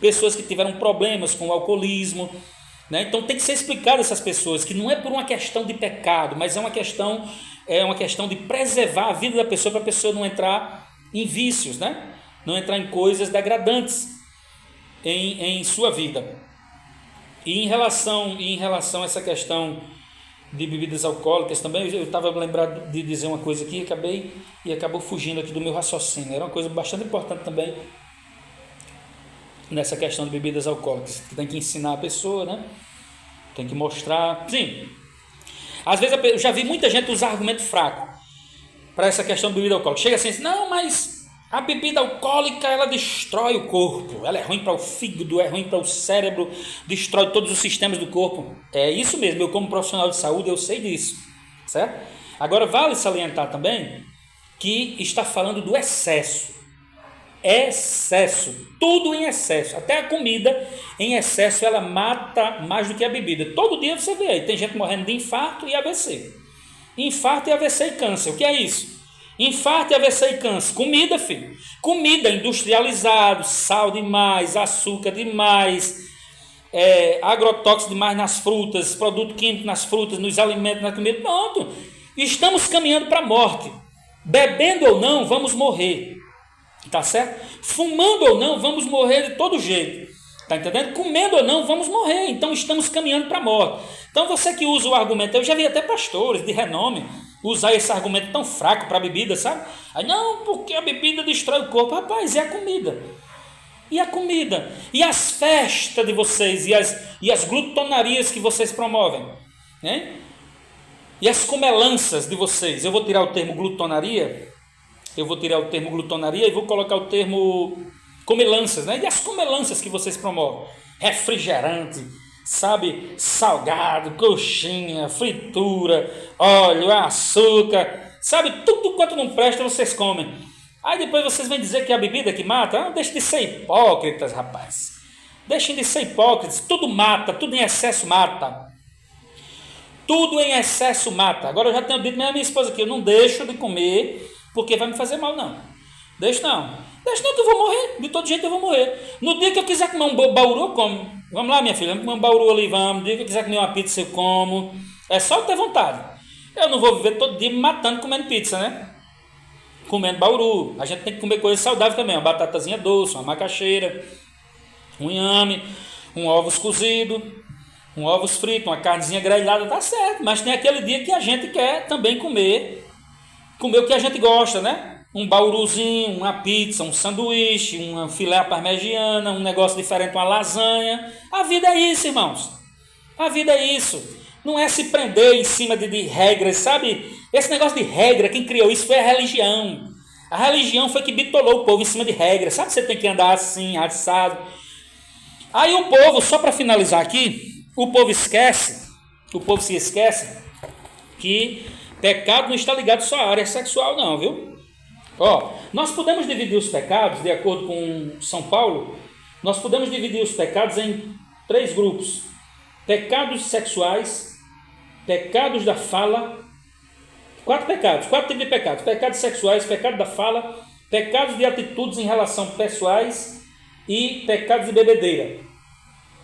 pessoas que tiveram problemas com o alcoolismo, né? Então tem que ser explicado a essas pessoas que não é por uma questão de pecado, mas é uma questão de preservar a vida da pessoa, para a pessoa não entrar em vícios, né? Não entrar em coisas degradantes em sua vida. E em relação a essa questão de bebidas alcoólicas também, eu estava lembrado de dizer uma coisa aqui e acabou fugindo aqui do meu raciocínio. Era uma coisa bastante importante também nessa questão de bebidas alcoólicas, que tem que ensinar a pessoa, né? Tem que mostrar. Sim, às vezes eu já vi muita gente usar argumento fraco para essa questão de bebida alcoólica. Chega assim, não, mas a bebida alcoólica, ela destrói o corpo, ela é ruim para o fígado, é ruim para o cérebro, destrói todos os sistemas do corpo. É isso mesmo, eu como profissional de saúde, eu sei disso, certo? Agora, vale salientar também que está falando do excesso. Excesso, tudo em excesso, até a comida em excesso, ela mata mais do que a bebida. Todo dia você vê aí, tem gente morrendo de infarto e AVC. Infarto e AVC e câncer, o que é isso? Infarto, AVC e câncer. Comida, filho. Comida industrializada, sal demais, açúcar demais, agrotóxico demais nas frutas, produto químico nas frutas, nos alimentos, na comida. Pronto. Estamos caminhando para a morte. Bebendo ou não, vamos morrer. Tá certo? Fumando ou não, vamos morrer de todo jeito. Tá entendendo? Comendo ou não, vamos morrer. Então estamos caminhando para a morte. Então você que usa o argumento, eu já vi até pastores de renome usar esse argumento tão fraco para a bebida, sabe? Aí, não, porque a bebida destrói o corpo. Rapaz, é a comida. E a comida? E as festas de vocês? E as glutonarias que vocês promovem? Né? E as comelanças de vocês? Eu vou tirar o termo glutonaria. Eu vou tirar o termo glutonaria e vou colocar o termo comelanças, né? E as comelanças que vocês promovem? Refrigerante, sabe, salgado, coxinha, fritura, óleo, açúcar, sabe, tudo quanto não presta vocês comem. Aí depois vocês vêm dizer que é a bebida que mata. Ah, deixem de ser hipócritas, rapaz. Deixem de ser hipócritas. Tudo mata, tudo em excesso mata. Tudo em excesso mata. Agora eu já tenho dito à minha esposa que eu não deixo de comer porque vai me fazer mal, não. Deixa não que eu vou morrer. De todo jeito eu vou morrer. No dia que eu quiser comer um bauru, eu como. Vamos lá, minha filha, vamos comer um bauru ali, vamos. No dia que eu quiser comer uma pizza, eu como. É só ter vontade. Eu não vou viver todo dia me matando comendo pizza, né? Comendo bauru. A gente tem que comer coisa saudável também. Uma batatazinha doce, uma macaxeira, um inhame, um ovos cozido, um ovos frito, uma carnezinha grelhada, tá certo. Mas tem aquele dia que a gente quer também comer o que a gente gosta, né? Um bauruzinho, uma pizza, um sanduíche, uma filé à parmegiana, um negócio diferente, uma lasanha. A vida é isso, irmãos. A vida é isso. Não é se prender em cima de regras, sabe? Esse negócio de regra, quem criou isso foi a religião. A religião foi que bitolou o povo em cima de regras. Sabe que você tem que andar assim, assado. Aí o povo, só para finalizar aqui, o povo se esquece que pecado não está ligado só à área sexual não, viu? Ó, nós podemos dividir os pecados, de acordo com São Paulo, nós podemos dividir os pecados em 3 grupos. Pecados sexuais, pecados da fala, 4 tipos de pecados. Pecados sexuais, pecado da fala, pecados de atitudes em relação pessoais e pecados de bebedeira.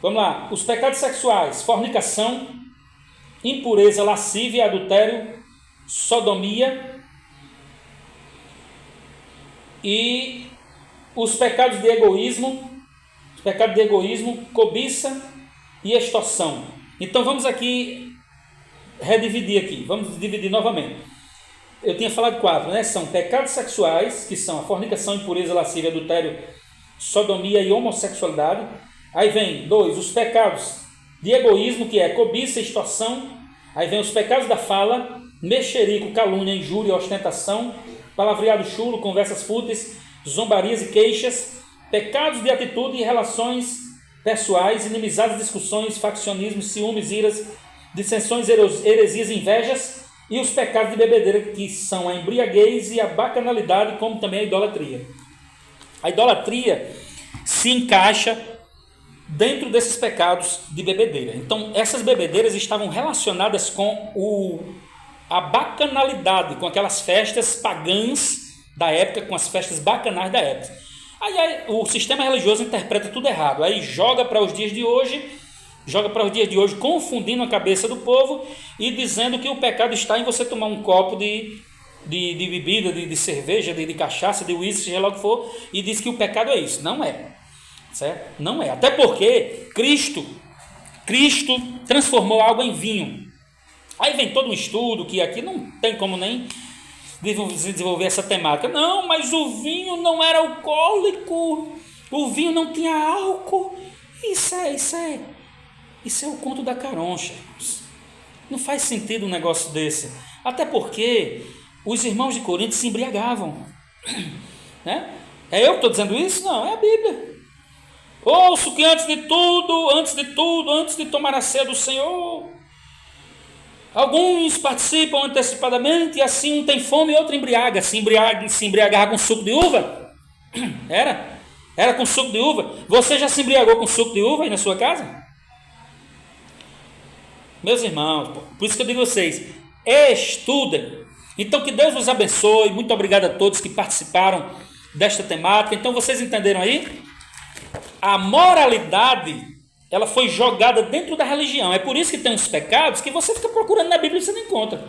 Vamos lá, os pecados sexuais: fornicação, impureza, lascívia, adultério, sodomia. E os pecados de egoísmo, cobiça e extorsão. Então vamos aqui redividir aqui, vamos dividir novamente. Eu tinha falado 4, né? São pecados sexuais, que são a fornicação, impureza, lascívia, adultério, sodomia e homossexualidade. Aí vem 2, os pecados de egoísmo, que é cobiça e extorsão. Aí vem os pecados da fala, mexerico, calúnia, injúria, ostentação. palavreado chulo, conversas fúteis, zombarias e queixas, pecados de atitude e relações pessoais, inimizades, discussões, faccionismos, ciúmes, iras, dissensões, heresias, invejas e os pecados de bebedeira, que são a embriaguez e a bacanalidade, como também a idolatria. A idolatria se encaixa dentro desses pecados de bebedeira. Então, essas bebedeiras estavam relacionadas com a bacanalidade, com aquelas festas pagãs da época, com as festas bacanais da época. Aí o sistema religioso interpreta tudo errado, aí joga para os dias de hoje, confundindo a cabeça do povo e dizendo que o pecado está em você tomar um copo de bebida, de cerveja, de cachaça, de uísque, seja lá o que for, e diz que o pecado é isso. Não é, certo? Não é, até porque Cristo transformou água em vinho. Aí vem todo um estudo que aqui não tem como nem desenvolver essa temática. Não, mas o vinho não era alcoólico, o vinho não tinha álcool. Isso é o conto da caroncha. Não faz sentido um negócio desse. Até porque os irmãos de Corinto se embriagavam. Né? É eu que estou dizendo isso? Não, é a Bíblia. Ouço que antes de tomar a ceia do Senhor, alguns participam antecipadamente, e assim um tem fome e outro embriaga. Se embriagar com suco de uva? Era com suco de uva. Você já se embriagou com suco de uva aí na sua casa? Meus irmãos, por isso que eu digo a vocês, estudem. Então que Deus vos abençoe. Muito obrigado a todos que participaram desta temática. Então vocês entenderam aí? A moralidade, ela foi jogada dentro da religião. É por isso que tem uns pecados que você fica procurando na Bíblia e você não encontra.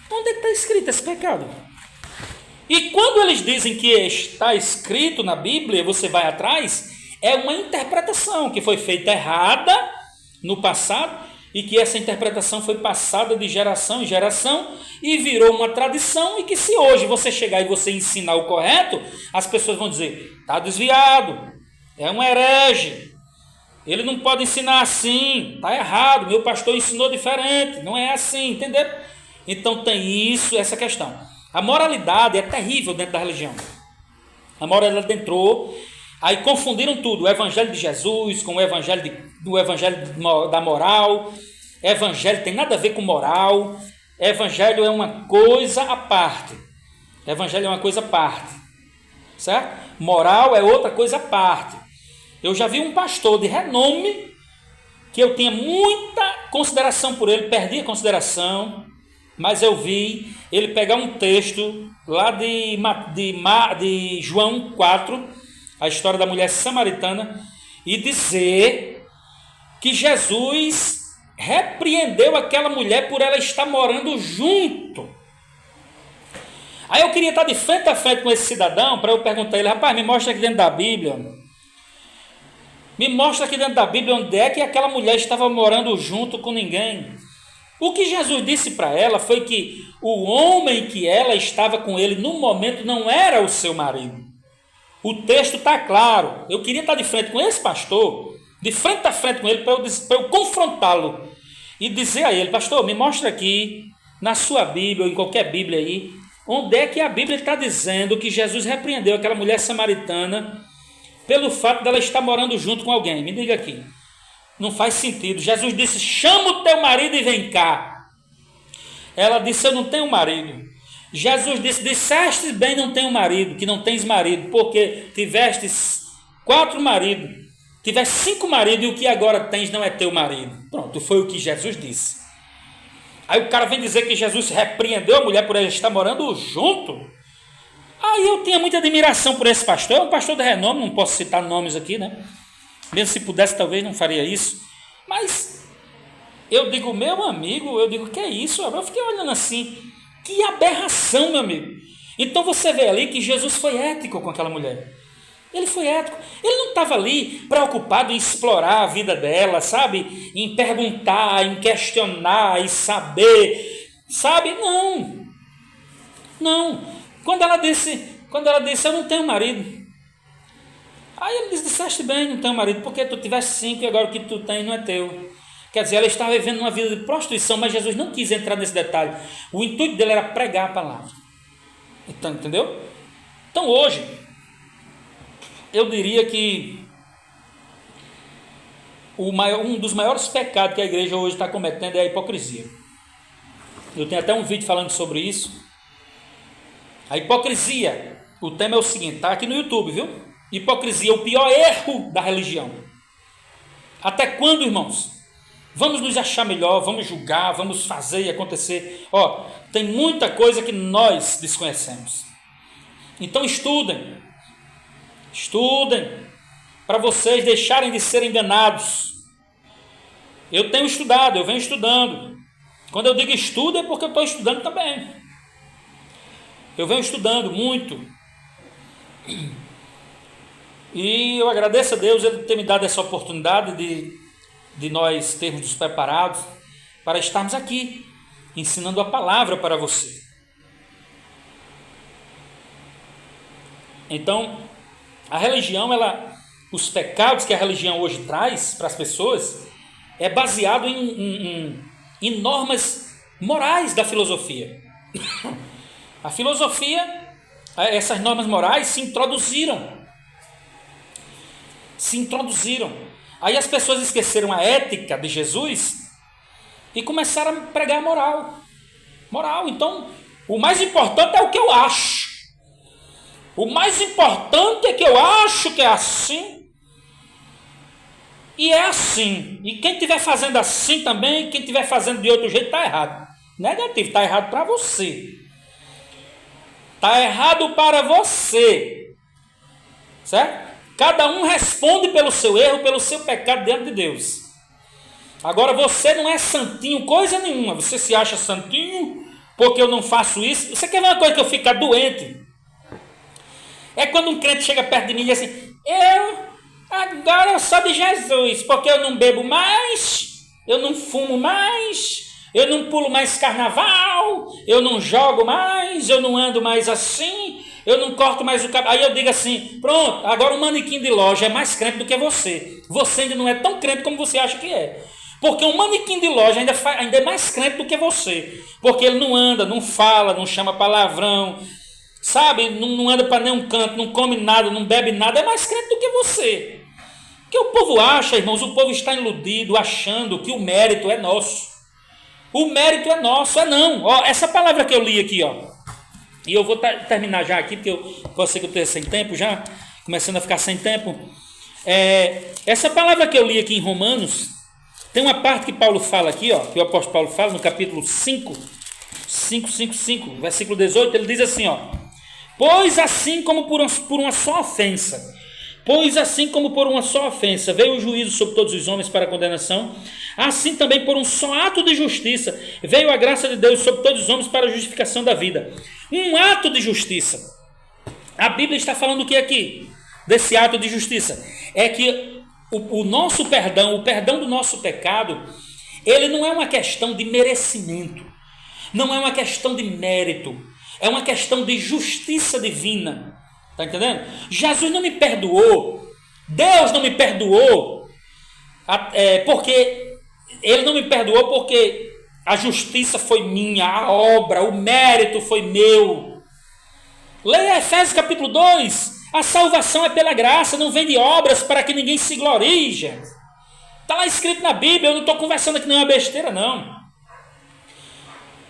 Onde é que está escrito esse pecado? E quando eles dizem que está escrito na Bíblia, você vai atrás, é uma interpretação que foi feita errada no passado e que essa interpretação foi passada de geração em geração e virou uma tradição, e que se hoje você chegar e você ensinar o correto, as pessoas vão dizer, está desviado, é um herege, ele não pode ensinar assim, está errado, meu pastor ensinou diferente, não é assim, entendeu? Então tem isso, essa questão. A moralidade é terrível dentro da religião. A moralidade entrou, aí confundiram tudo, o evangelho de Jesus com o evangelho da moral. Evangelho tem nada a ver com moral. Evangelho é uma coisa à parte. Evangelho é uma coisa à parte, certo? Moral é outra coisa à parte. Eu já vi um pastor de renome, que eu tinha muita consideração por ele, perdi a consideração, mas eu vi ele pegar um texto lá de João 4, a história da mulher samaritana, e dizer que Jesus repreendeu aquela mulher por ela estar morando junto. Aí eu queria estar de frente a frente com esse cidadão para eu perguntar a ele, rapaz, me mostra aqui dentro da Bíblia, onde é que aquela mulher estava morando junto com ninguém. O que Jesus disse para ela foi que o homem que ela estava com ele no momento não era o seu marido. O texto está claro. Eu queria estar de frente com esse pastor, de frente a frente com ele, para eu confrontá-lo e dizer a ele, pastor, me mostra aqui, na sua Bíblia ou em qualquer Bíblia aí, onde é que a Bíblia está dizendo que Jesus repreendeu aquela mulher samaritana pelo fato dela estar morando junto com alguém. Me diga aqui. Não faz sentido. Jesus disse, chama o teu marido e vem cá. Ela disse, eu não tenho marido. Jesus disse, disseste bem, não tenho marido, que não tens marido, porque tivestes 4 maridos, tiveste 5 maridos e o que agora tens não é teu marido. Pronto, foi o que Jesus disse. Aí o cara vem dizer que Jesus repreendeu a mulher por ela estar morando junto. Aí eu tenho muita admiração por esse pastor, é um pastor de renome, não posso citar nomes aqui, né? Mesmo se pudesse, talvez não faria isso. Mas eu digo, meu amigo, que é isso? Eu fiquei olhando assim, que aberração, meu amigo. Então você vê ali que Jesus foi ético com aquela mulher. Ele foi ético. Ele não estava ali preocupado em explorar a vida dela, sabe? Em perguntar, em questionar, em saber, sabe? Não. Quando ela disse, eu não tenho marido. Aí ele disse, disseste bem, não tenho marido, porque tu tiveste 5 e agora o que tu tens não é teu. Quer dizer, ela estava vivendo uma vida de prostituição, mas Jesus não quis entrar nesse detalhe. O intuito dele era pregar a palavra. Então, entendeu? Então hoje, eu diria que um dos maiores pecados que a igreja hoje está cometendo é a hipocrisia. Eu tenho até um vídeo falando sobre isso. A hipocrisia, o tema é o seguinte, está aqui no YouTube, viu? Hipocrisia, o pior erro da religião. Até quando, irmãos? Vamos nos achar melhor, vamos julgar, vamos fazer e acontecer. Ó, tem muita coisa que nós desconhecemos. Então estudem, para vocês deixarem de ser enganados. Eu tenho estudado, eu venho estudando. Quando eu digo estudo é porque eu estou estudando também. Eu venho estudando muito. E eu agradeço a Deus ele ter me dado essa oportunidade de nós termos nos preparados para estarmos aqui, ensinando a palavra para você. Então, a religião, os pecados que a religião hoje traz para as pessoas, é baseado em normas morais da filosofia. A filosofia, essas normas morais se introduziram. Aí as pessoas esqueceram a ética de Jesus e começaram a pregar moral. Então, o mais importante é o que eu acho. O mais importante é que eu acho que é assim. E é assim. E quem estiver fazendo assim também, quem estiver fazendo de outro jeito, está errado. Negativo, está errado para você. Está errado para você. Certo? Cada um responde pelo seu erro, pelo seu pecado diante de Deus. Agora você não é santinho, coisa nenhuma. Você se acha santinho porque eu não faço isso. Você quer ver uma coisa que eu ficar doente? É quando um crente chega perto de mim e diz assim: agora eu sou de Jesus, porque eu não bebo mais, eu não fumo mais, eu não pulo mais carnaval, eu não jogo mais, eu não ando mais assim, eu não corto mais o cabelo. Aí eu digo assim: pronto, agora o manequim de loja é mais crente do que você. Você ainda não é tão crente como você acha que é. Porque um manequim de loja ainda é mais crente do que você. Porque ele não anda, não fala, não chama palavrão, sabe? Não anda para nenhum canto, não come nada, não bebe nada, é mais crente do que você. O que o povo acha, irmãos? O povo está iludido, achando que o mérito é nosso. O mérito é nosso, é não. Ó, essa palavra que eu li aqui, ó, e eu vou terminar já aqui, porque eu sei que eu estou sem tempo já, começando a ficar sem tempo. Essa palavra que eu li aqui em Romanos, tem uma parte que Paulo fala aqui, ó, que o apóstolo Paulo fala no capítulo 5, versículo 18, ele diz assim, ó: pois assim como por uma só ofensa veio o juízo sobre todos os homens para a condenação, assim também por um só ato de justiça veio a graça de Deus sobre todos os homens para a justificação da vida. Um ato de justiça. A Bíblia está falando o que aqui? Desse ato de justiça. É que o nosso perdão, o perdão do nosso pecado, ele não é uma questão de merecimento, não é uma questão de mérito, é uma questão de justiça divina. Está entendendo? Jesus não me perdoou, Deus não me perdoou, porque Ele não me perdoou porque a justiça foi minha, a obra, o mérito foi meu. Leia Efésios capítulo 2. A salvação é pela graça, não vem de obras para que ninguém se glorie, gente. Está lá escrito na Bíblia, eu não estou conversando aqui nenhuma besteira, não.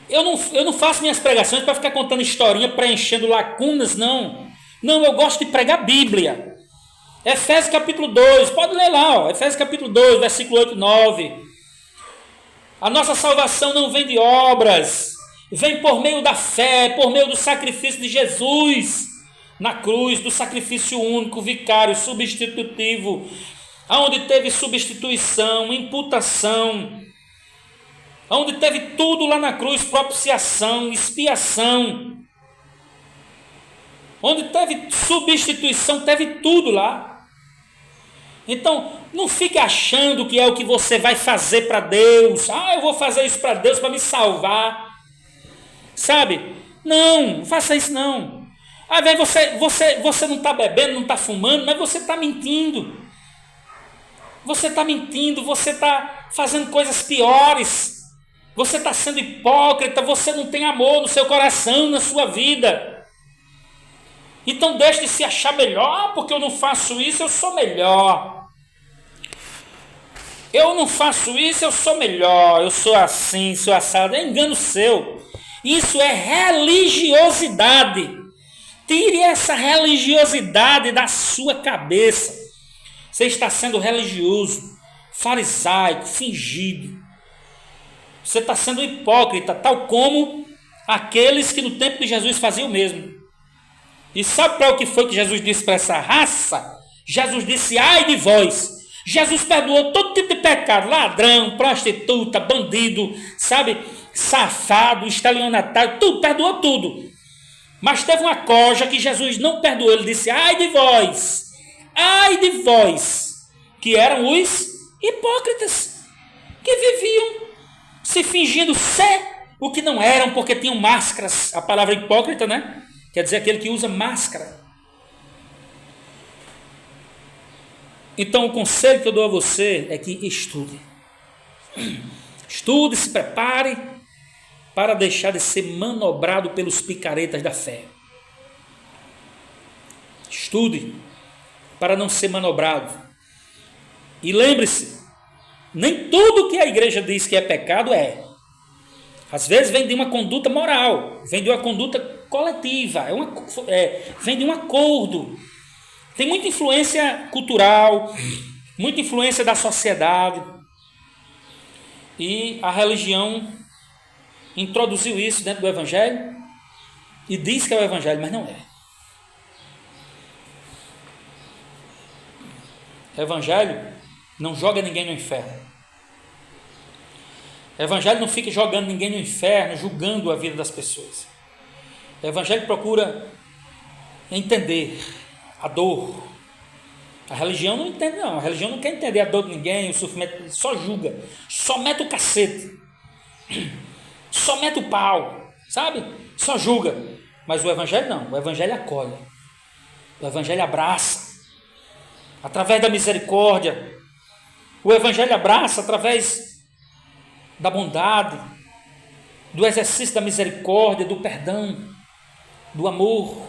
Eu não faço minhas pregações para ficar contando historinha, preenchendo lacunas, não. Não, eu gosto de pregar Bíblia. Efésios capítulo 2, pode ler lá, ó, Efésios capítulo 2, versículo 8 e 9. A nossa salvação não vem de obras, vem por meio da fé, por meio do sacrifício de Jesus na cruz, do sacrifício único, vicário, substitutivo, onde teve substituição, imputação, onde teve tudo lá na cruz, propiciação, expiação, onde teve substituição, teve tudo lá. Então, não fique achando que é o que você vai fazer para Deus. Eu vou fazer isso para Deus para me salvar. Sabe? Não faça isso não. Às vezes você não está bebendo, não está fumando, mas você está mentindo. Você está mentindo, você está fazendo coisas piores. Você está sendo hipócrita, você não tem amor no seu coração, na sua vida. Então deixe de se achar melhor, porque eu não faço isso, eu sou melhor. Eu não faço isso, eu sou melhor, eu sou assim, sou assado. É engano seu. Isso é religiosidade. Tire essa religiosidade da sua cabeça. Você está sendo religioso, farisaico, fingido. Você está sendo hipócrita, tal como aqueles que no tempo de Jesus faziam o mesmo. E sabe para o que foi que Jesus disse para essa raça? Jesus disse, ai de vós. Jesus perdoou todo tipo de pecado, ladrão, prostituta, bandido, sabe, safado, estelionatário, tudo, perdoou tudo. Mas teve uma coja que Jesus não perdoou, ele disse, ai de vós, que eram os hipócritas, que viviam se fingindo ser o que não eram, porque tinham máscaras. A palavra hipócrita, né? Quer dizer aquele que usa máscara. Então o conselho que eu dou a você é que estude. Estude, se prepare para deixar de ser manobrado pelos picaretas da fé. Estude para não ser manobrado. E lembre-se, nem tudo que a igreja diz que é pecado é. Às vezes vem de uma conduta moral, vem de uma conduta coletiva, vem de um acordo. Tem muita influência cultural, muita influência da sociedade. E a religião introduziu isso dentro do evangelho e diz que é o evangelho, mas não é. O evangelho não joga ninguém no inferno. O evangelho não fica jogando ninguém no inferno, julgando a vida das pessoas. O evangelho procura entender a dor. A religião não entende, não. A religião não quer entender a dor de ninguém, o sofrimento, só julga, só mete o cacete, só mete o pau, sabe? Só julga. Mas o evangelho não. O evangelho acolhe. O evangelho abraça através da misericórdia. O evangelho abraça através da bondade, do exercício da misericórdia, do perdão, do amor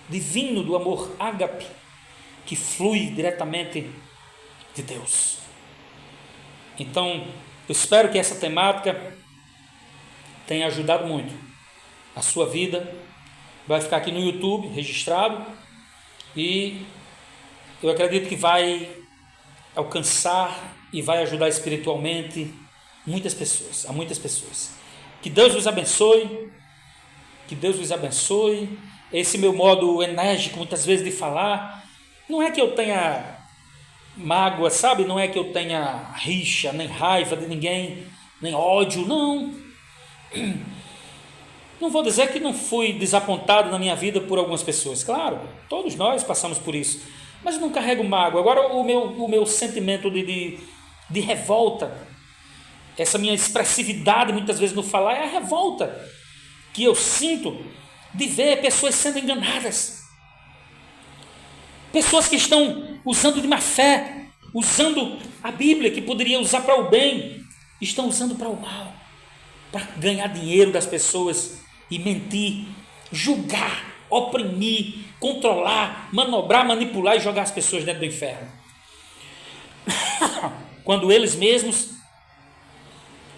divino, do amor ágape, que flui diretamente de Deus. Então, eu espero que essa temática tenha ajudado muito a sua vida. Vai ficar aqui no YouTube registrado e eu acredito que vai alcançar e vai ajudar espiritualmente muitas pessoas. Que Deus os abençoe, que Deus os abençoe. Esse meu modo enérgico, muitas vezes, de falar, não é que eu tenha mágoa, sabe? Não é que eu tenha rixa, nem raiva de ninguém, nem ódio, não. Não vou dizer que não fui desapontado na minha vida por algumas pessoas. Claro, todos nós passamos por isso. Mas eu não carrego mágoa. Agora, o meu sentimento de revolta, essa minha expressividade muitas vezes no falar, é a revolta que eu sinto de ver pessoas sendo enganadas. Pessoas que estão usando de má fé, usando a Bíblia, que poderia usar para o bem, estão usando para o mal, para ganhar dinheiro das pessoas e mentir, julgar, oprimir, controlar, manobrar, manipular e jogar as pessoas dentro do inferno. Quando eles mesmos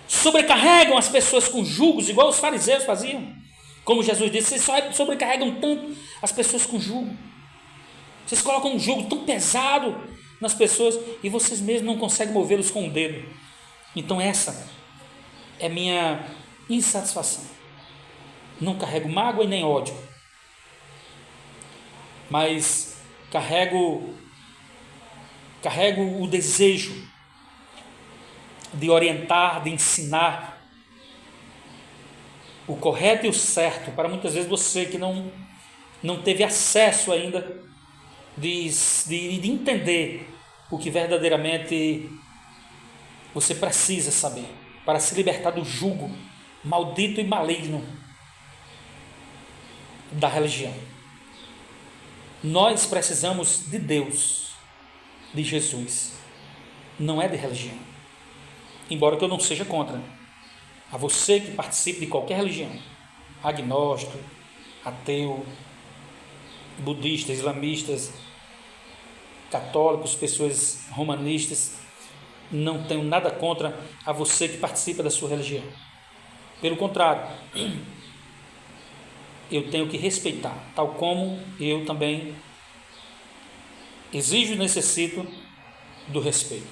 sobrecarregam as pessoas com julgos, igual os fariseus faziam. Como Jesus disse, vocês só sobrecarregam tanto as pessoas com julgo. Vocês colocam um jugo tão pesado nas pessoas e vocês mesmos não conseguem movê-los com o dedo. Então essa é minha insatisfação. Não carrego mágoa e nem ódio, mas carrego o desejo de orientar, de ensinar o correto e o certo para muitas vezes você que não teve acesso ainda de entender o que verdadeiramente você precisa saber para se libertar do jugo maldito e maligno da religião. Nós precisamos de Deus, de Jesus, não é de religião. Embora que eu não seja contra. A você que participe de qualquer religião, agnóstico, ateu, budistas, islamistas, católicos, pessoas romanistas. Não tenho nada contra a você que participa da sua religião. Pelo contrário, eu tenho que respeitar, tal como eu também exijo e necessito do respeito.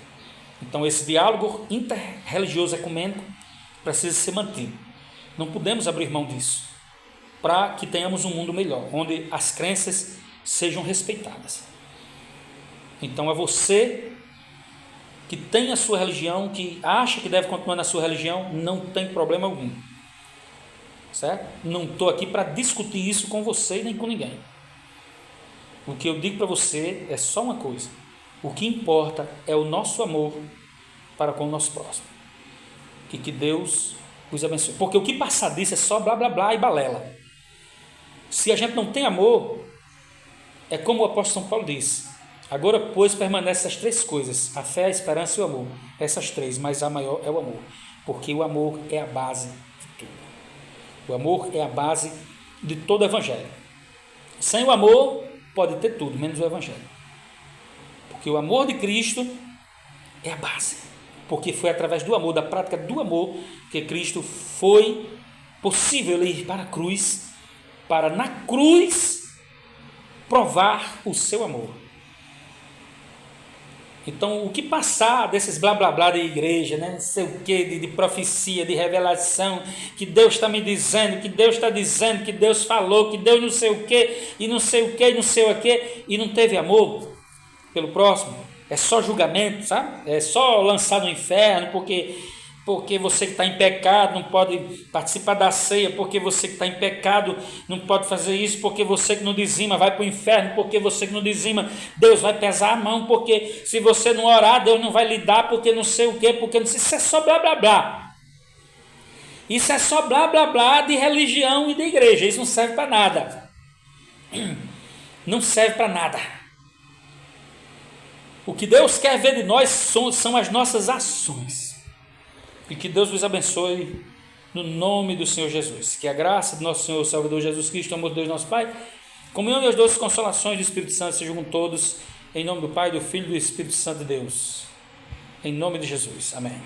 Então esse diálogo interreligioso ecumênico precisa ser mantido. Não podemos abrir mão disso, para que tenhamos um mundo melhor, onde as crenças sejam respeitadas. Então é você que tem a sua religião, que acha que deve continuar na sua religião, não tem problema algum. Certo? Não estou aqui para discutir isso com você nem com ninguém. O que eu digo para você é só uma coisa: o que importa é o nosso amor para com o nosso próximo. E que Deus os abençoe. Porque o que passar disso é só blá blá blá e balela. Se a gente não tem amor, é como o apóstolo São Paulo disse: agora, pois, permanecem essas três coisas: a fé, a esperança e o amor. Essas três, mas a maior é o amor. Porque o amor é a base de tudo. O amor é a base de todo o evangelho. Sem o amor, pode ter tudo, menos o evangelho. Porque o amor de Cristo é a base. Porque foi através do amor, da prática do amor, que Cristo foi possível ir para a cruz, para na cruz provar o seu amor. Então, o que passar desses blá blá blá da igreja, né? Não sei o que, de profecia, de revelação, que Deus está me dizendo, que Deus está dizendo, que Deus falou, que Deus não sei o que, e não sei o que, e não sei o que, e não teve amor pelo próximo, é só julgamento, sabe? É só lançar no inferno, porque você que está em pecado não pode participar da ceia, porque você que está em pecado não pode fazer isso, porque você que não dizima vai para o inferno, porque você que não dizima, Deus vai pesar a mão, porque se você não orar, Deus não vai lhe dar, porque não sei o quê, porque não sei, isso é só blá blá blá. Isso é só blá blá blá de religião e de igreja, isso não serve para nada. Não serve para nada. O que Deus quer ver de nós são as nossas ações. E que Deus vos abençoe no nome do Senhor Jesus. Que a graça do nosso Senhor Salvador Jesus Cristo, o amor de Deus nosso Pai, comunhão e as doces consolações do Espírito Santo sejam com todos, em nome do Pai, do Filho e do Espírito Santo de Deus. Em nome de Jesus. Amém.